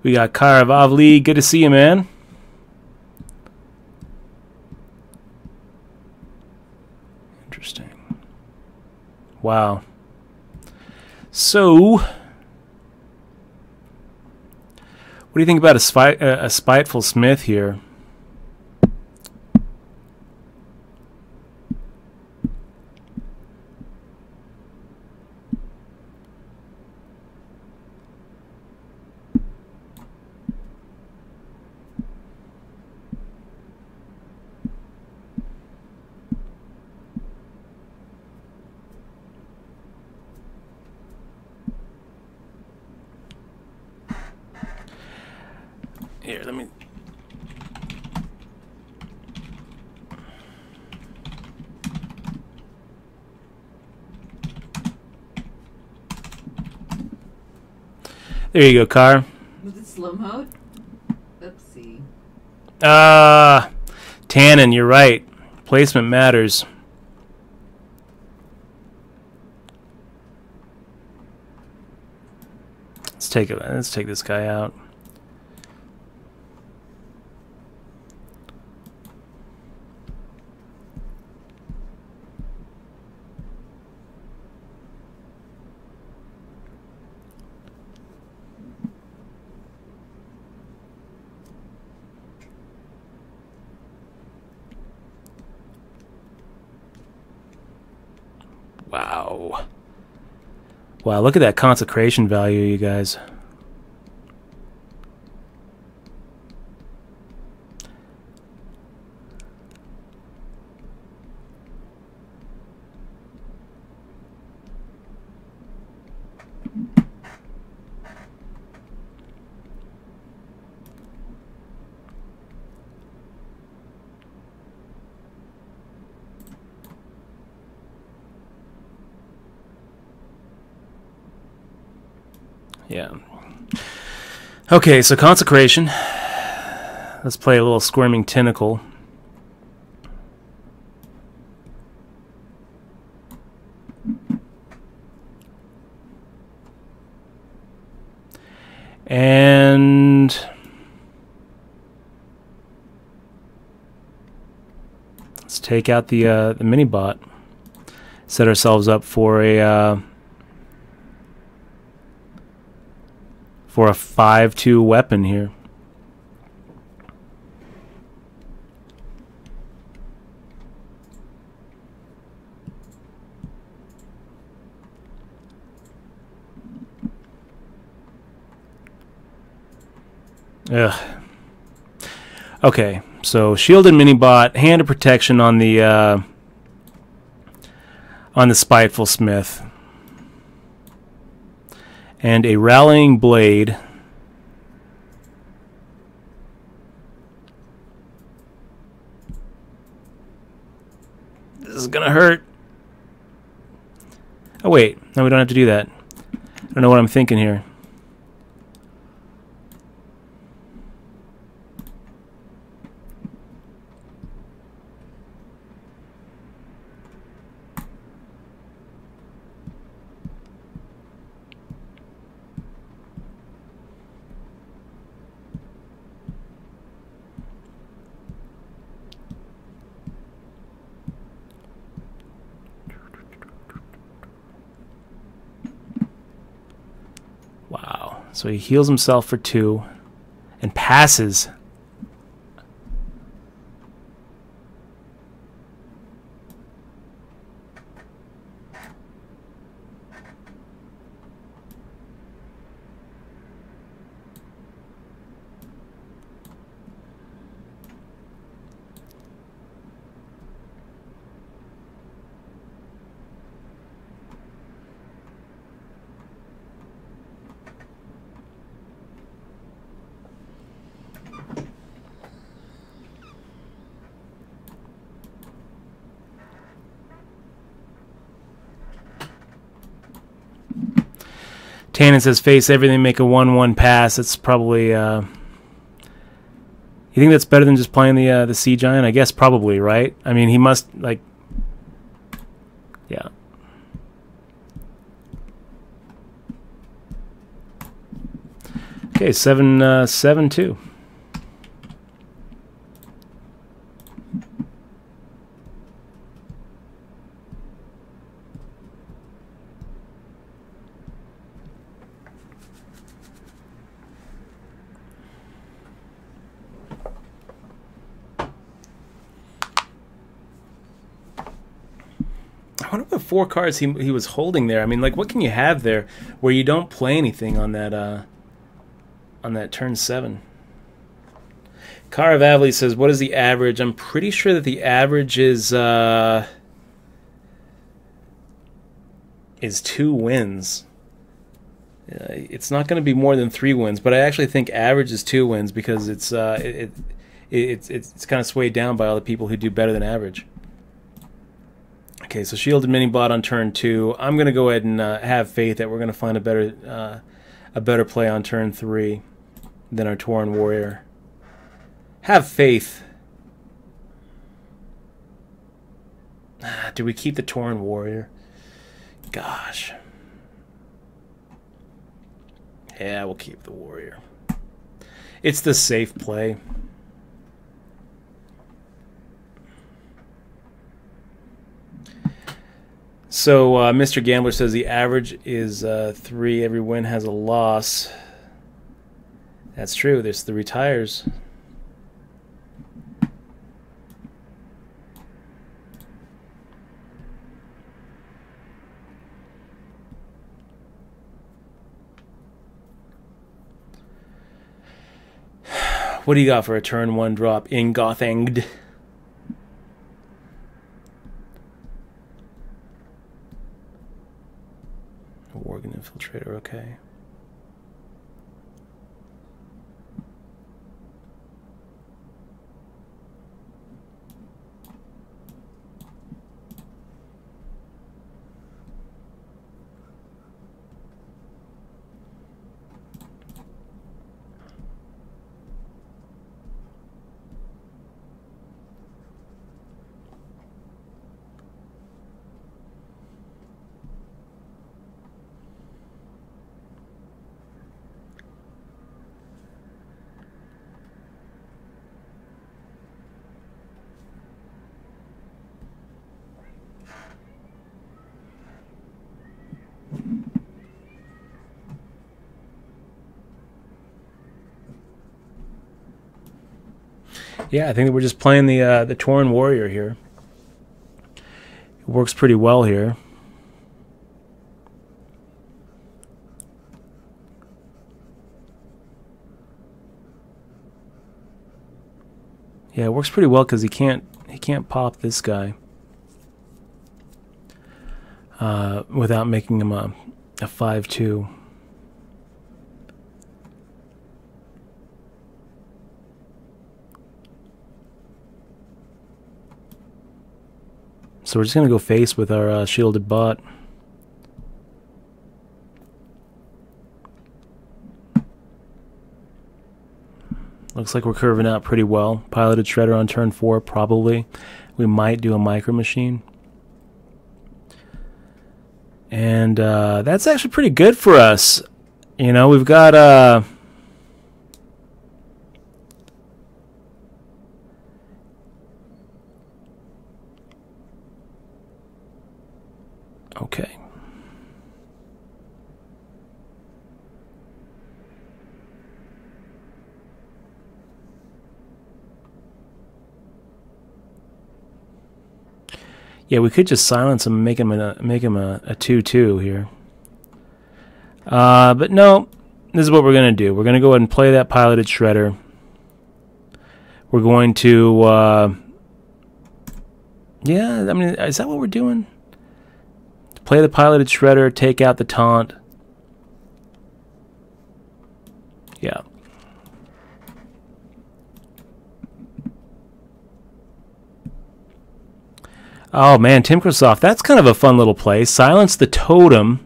We got Karavavli. Good to see you, man. Interesting. Wow. So, what do you think about a Spiteful Smith here? Here, let me... There you go, Car. Was it slow mode? Oopsie. Tannen, you're right. Placement matters. Let's take this guy out. Wow. Wow, look at that consecration value, you guys. Yeah. Okay, so consecration. Let's play a little Squirming Tentacle. And let's take out the mini bot. Set ourselves up for a 5/2 weapon here. Ugh. Okay, so shielded mini-bot, hand of protection on the Spiteful Smith, and a rallying blade. This is gonna hurt. Oh wait, no, we don't have to do that. I don't know what I'm thinking here. Wow. So he heals himself for 2 and passes. Tannen says face everything, make a 1/1 pass. It's probably you think that's better than just playing the Sea Giant? I guess probably, right? I mean, he must, like, yeah. Okay, 7-2. I wonder what 4 cards he was holding there. I mean, like, what can you have there where you don't play anything on that turn 7? Caravavli says, what is the average? I'm pretty sure that the average is 2 wins. It's not going to be more than 3 wins, but I actually think average is 2 wins because it's kind of swayed down by all the people who do better than average. Okay, so shielded mini-bot on turn 2. I'm going to go ahead and have faith that we're going to find a better play on turn 3 than our Tauren Warrior. Have faith. Do we keep the Tauren Warrior? Gosh. Yeah, we'll keep the Warrior. It's the safe play. So Mr. Gambler says the average is 3. Every win has a loss. That's true. There's the retires. What do you got for a turn 1 drop in Gothanged? Worgen Infiltrator, okay. Yeah, I think that we're just playing the Tauren Warrior here. It works pretty well here. Yeah, it works pretty well because he can't pop this guy without making him a 5/2. So we're just gonna go face with our shielded bot. Looks like we're curving out pretty well. Piloted Shredder on turn 4, probably. We might do a Micro Machine. And that's actually pretty good for us. You know, we've got... okay. Yeah, we could just silence him and make him a 2/2 here. But no, this is what we're gonna do. We're gonna go ahead and play that Piloted Shredder. We're going to yeah, I mean, is that what we're doing? Play the Piloted Shredder, take out the taunt. Yeah. Oh man, Timcrosoft, that's kind of a fun little play. Silence the totem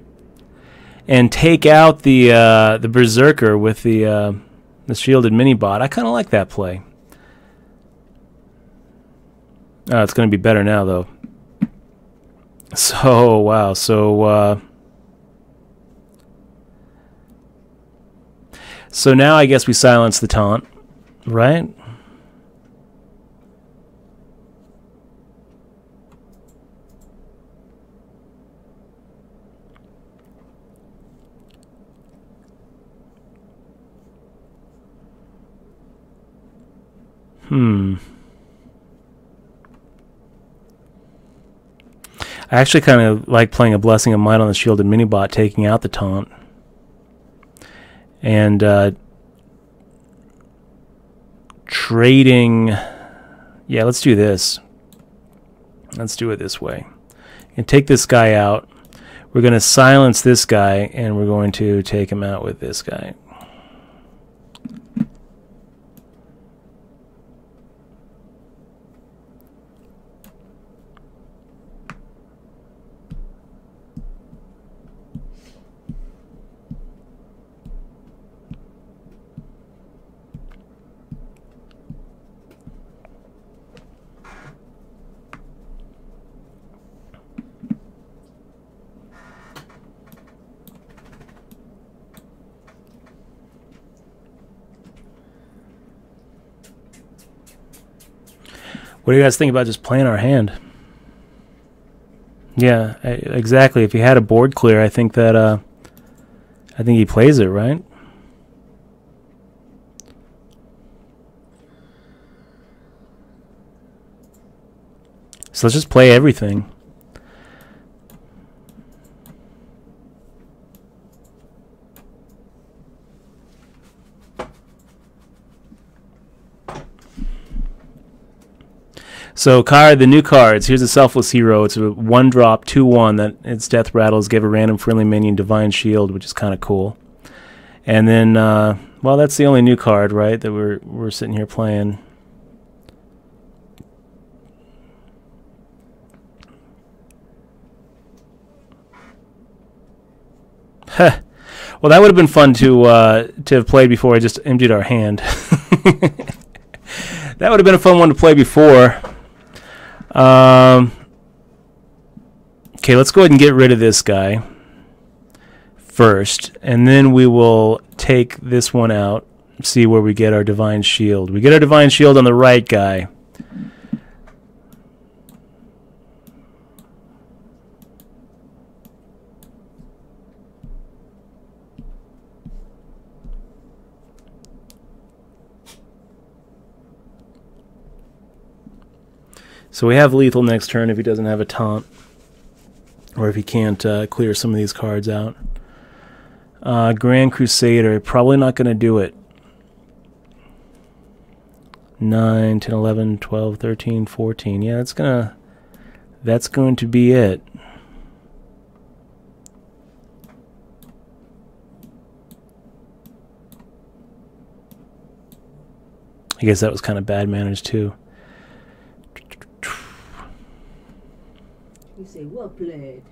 and take out the Berserker with the shielded mini bot. I kind of like that play. Oh, it's going to be better now though. So wow, so now I guess we silence the taunt, right? I actually kind of like playing a Blessing of Might on the shielded minibot, taking out the taunt. And trading... Yeah, let's do this. Let's do it this way. And take this guy out. We're going to silence this guy, and we're going to take him out with this guy. What do you guys think about just playing our hand? Yeah, exactly. If he had a board clear, I think that I think he plays it, right? So let's just play everything. So, Kara, the new cards. Here's a Selfless Hero. It's a 1-drop, 2/1 that its death rattles give a random friendly minion Divine Shield, which is kind of cool. And then, well, that's the only new card, right, that we're sitting here playing. Well, that would have been fun to have played before I just emptied our hand. That would have been a fun one to play before. Okay, let's go ahead and get rid of this guy first, and then we will take this one out, see where we get our Divine Shield. We get our Divine Shield on the right guy. So we have lethal next turn if he doesn't have a taunt, or if he can't clear some of these cards out. Grand Crusader, probably not going to do it. 9, 10, 11, 12, 13, 14. Yeah, that's going to be it. I guess that was kind of bad manners too. You say well played.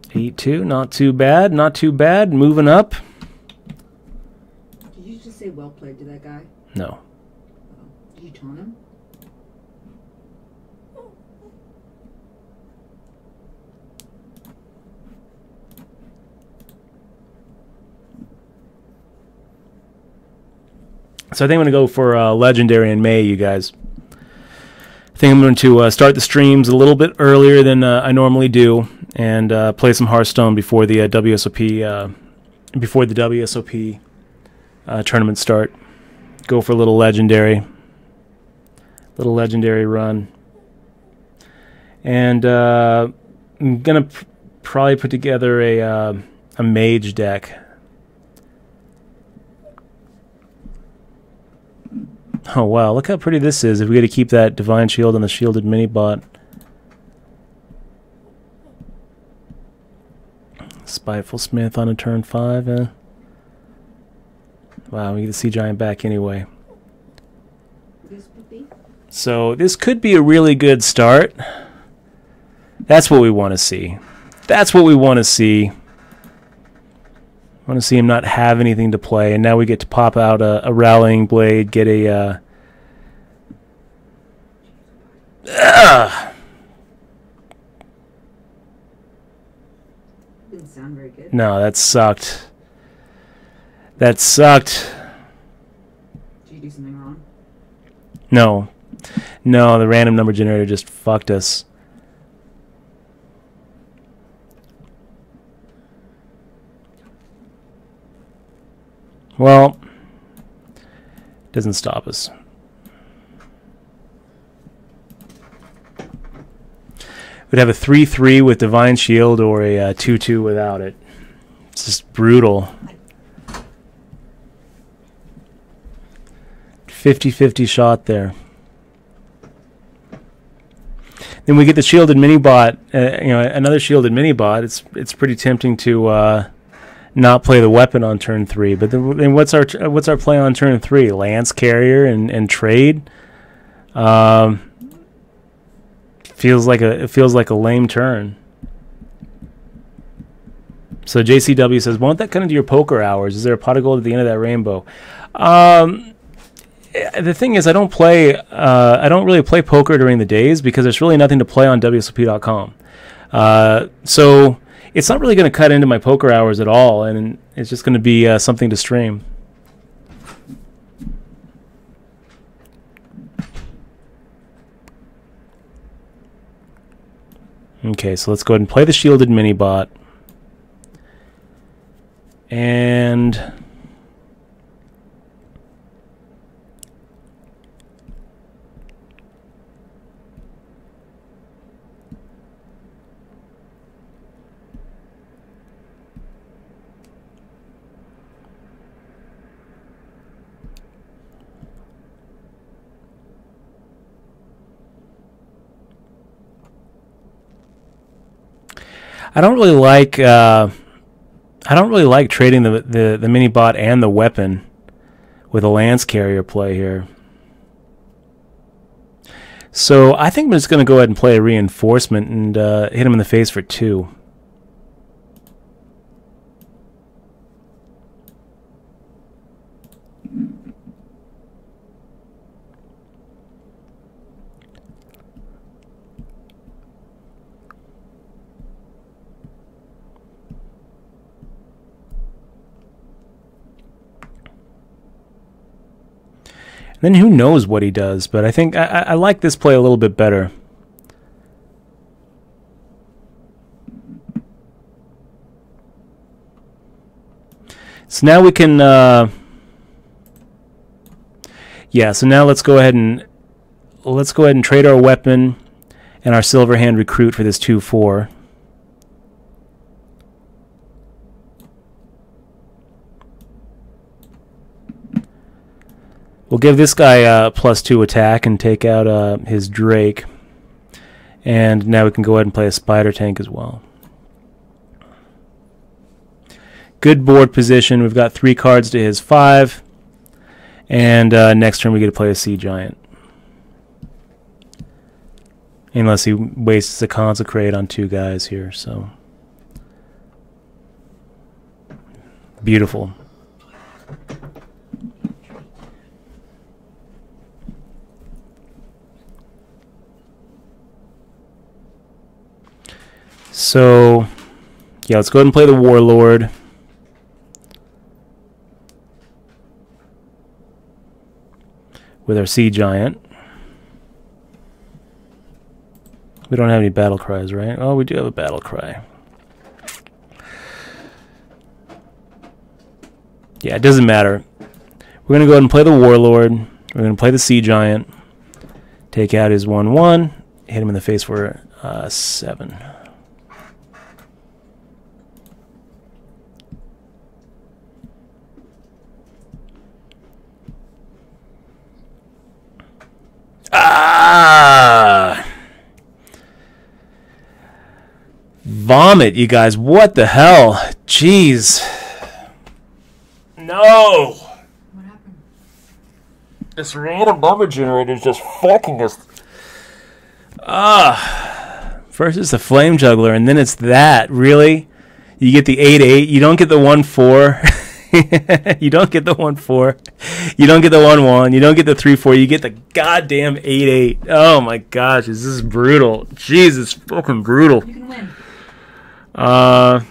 8-2, not too bad, not too bad. Moving up. Did you just say well played to that guy? No. Did you taunt him? So I think I'm going to go for Legendary in May, you guys. I think I'm going to start the streams a little bit earlier than I normally do, and play some Hearthstone before the WSOP tournament start. Go for a little Legendary run, and I'm going to probably put together a Mage deck. Oh wow, look how pretty this is if we get to keep that Divine Shield on the shielded mini-bot. Spiteful Smith on a turn 5, eh? Wow, we get the Sea Giant back anyway. So this could be a really good start. That's what we want to see. That's what we want to see. I want to see him not have anything to play, and now we get to pop out a Rallying Blade, get a... Didn't sound very good. No, that sucked. That sucked. Did you do something wrong? No. No, the random number generator just fucked us. Well, doesn't stop us. We'd have a 3-3 with Divine Shield or a 2-2 without it. It's just brutal. 50-50 shot there. Then we get the shielded mini-bot, another shielded mini-bot. It's pretty tempting to not play the weapon on turn 3. But then what's our play on turn 3? Lance Carrier and trade. Feels like a lame turn. So JCW says, won't that cut into your poker hours? Is there a pot of gold at the end of that rainbow? The thing is, I don't really play poker during the days because there's really nothing to play on WSOP.com. So it's not really going to cut into my poker hours at all, and it's just going to be something to stream. Okay, so let's go ahead and play the shielded mini-bot. And I don't really like trading the mini bot and the weapon with a Lance Carrier play here. So I think I'm just going to go ahead and play a reinforcement and hit him in the face for 2. Then who knows what he does, but I think I like this play a little bit better. So now we can, yeah. So now let's go ahead and trade our weapon and our Silverhand Recruit for this 2/4. We'll give this guy +2 attack and take out his Drake. And now we can go ahead and play a Spider Tank as well. Good board position. We've got 3 cards to his 5. And next turn we get to play a Sea Giant. Unless he wastes a Consecrate on 2 guys here, so... Beautiful. So, yeah, let's go ahead and play the Warlord. With our Sea Giant. We don't have any battle cries, right? Oh, we do have a battle cry. Yeah, it doesn't matter. We're going to go ahead and play the Warlord. We're going to play the Sea Giant. Take out his 1/1. Hit him in the face for 7. Ah! Vomit, you guys. What the hell? Jeez. No! What happened? This random number generator is just fucking us. First it's the Flame Juggler, and then it's that. Really? You get the 8/8. You don't get the 1/4. You don't get the 1/4. You don't get the 1/1. You don't get the 3/4. You get the goddamn 8/8. Oh my gosh, this is brutal. Jeez, it's fucking brutal. You can win. Oh.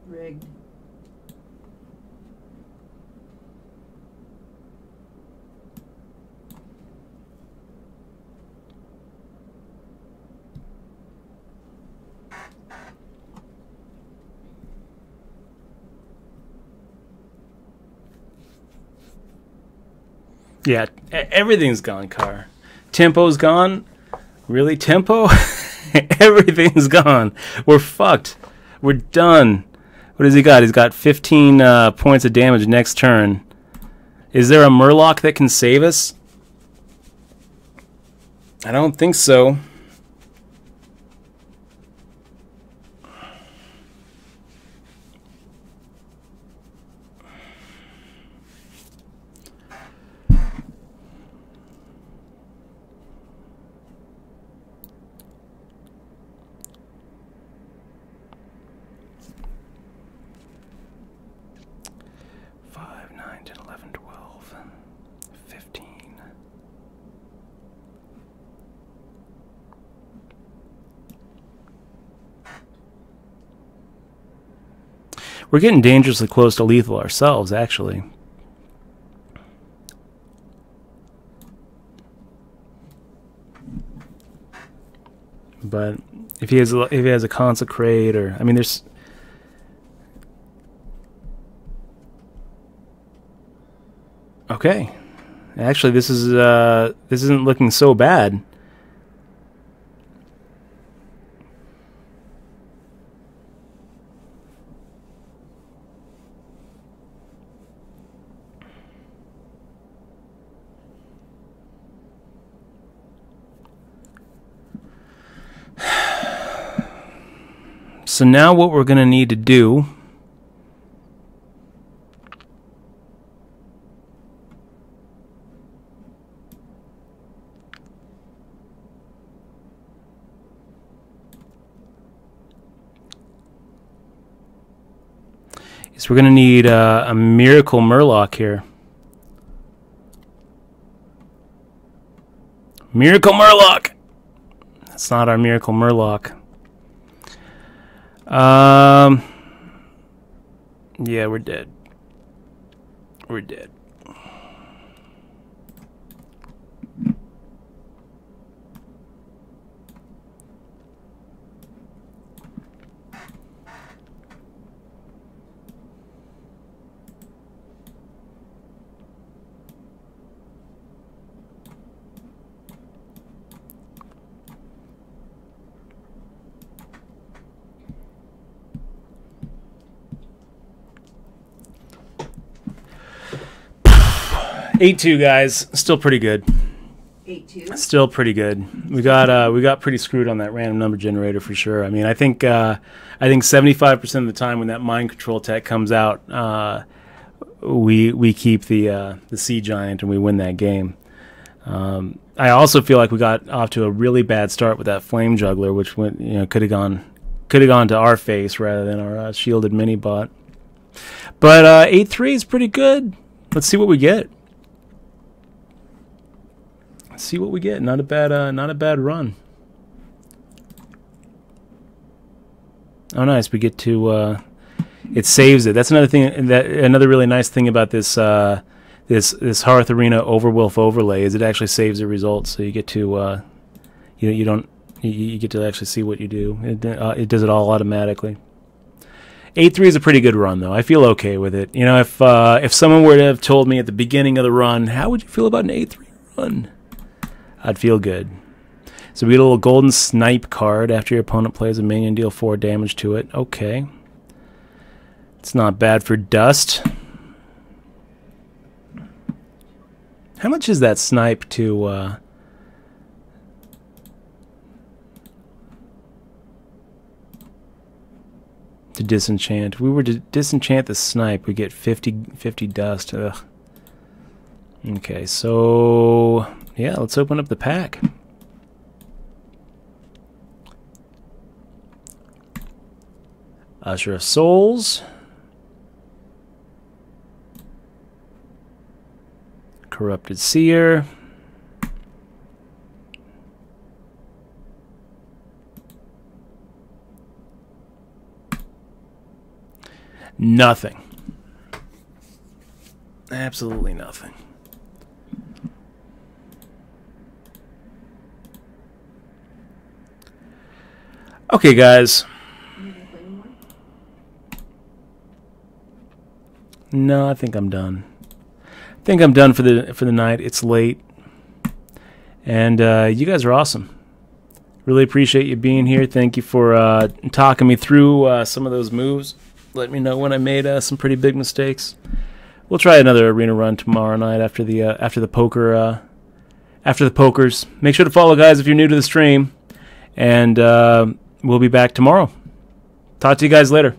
Rigged. Yeah, everything's gone, Car. Tempo's gone. Really, Tempo? Everything's gone. We're fucked. We're done. What has he got? He's got 15 points of damage next turn. Is there a Murloc that can save us? I don't think so. We're getting dangerously close to lethal ourselves, actually. But if he has a Consecrate, or I mean, there's okay. Actually, this isn't looking so bad. So now what we're going to need to do is we're going to need a Miracle Murloc here. Miracle Murloc! That's not our Miracle Murloc. Yeah, we're dead. We're dead. $8-2, guys. Still pretty good. 8-2. Still pretty good. We got pretty screwed on that random number generator for sure. I mean, I think 75% of the time when that mind control tech comes out, we keep the sea giant and we win that game. I also feel like we got off to a really bad start with that flame juggler, which went could have gone to our face rather than our shielded mini bot. But 8-3 is pretty good. Let's see what we get. Let's see what we get. Not a bad run. Oh, nice. We get to it saves it. That's another thing. Another really nice thing about this this Hearth Arena Overwolf overlay is it actually saves the results. So you get to you get to actually see what you do. It does it all automatically. 8-3 is a pretty good run, though. I feel okay with it. You know, if someone were to have told me at the beginning of the run, how would you feel about an 8-3 run? I'd feel good. So we get a little golden snipe card after your opponent plays a minion, deal 4 damage to it. Okay. It's not bad for dust. How much is that snipe to disenchant? If we were to disenchant the snipe, we get 50 dust. Ugh. Okay, so yeah, let's open up the pack. Usher of Souls. Corrupted Seer. Nothing. Absolutely nothing. Okay, guys. No, I think I'm done. I think I'm done for the night. It's late, and you guys are awesome. Really appreciate you being here. Thank you for talking me through some of those moves. Let me know when I made some pretty big mistakes. We'll try another arena run tomorrow night after the pokers. Make sure to follow, guys, if you're new to the stream, and we'll be back tomorrow. Talk to you guys later.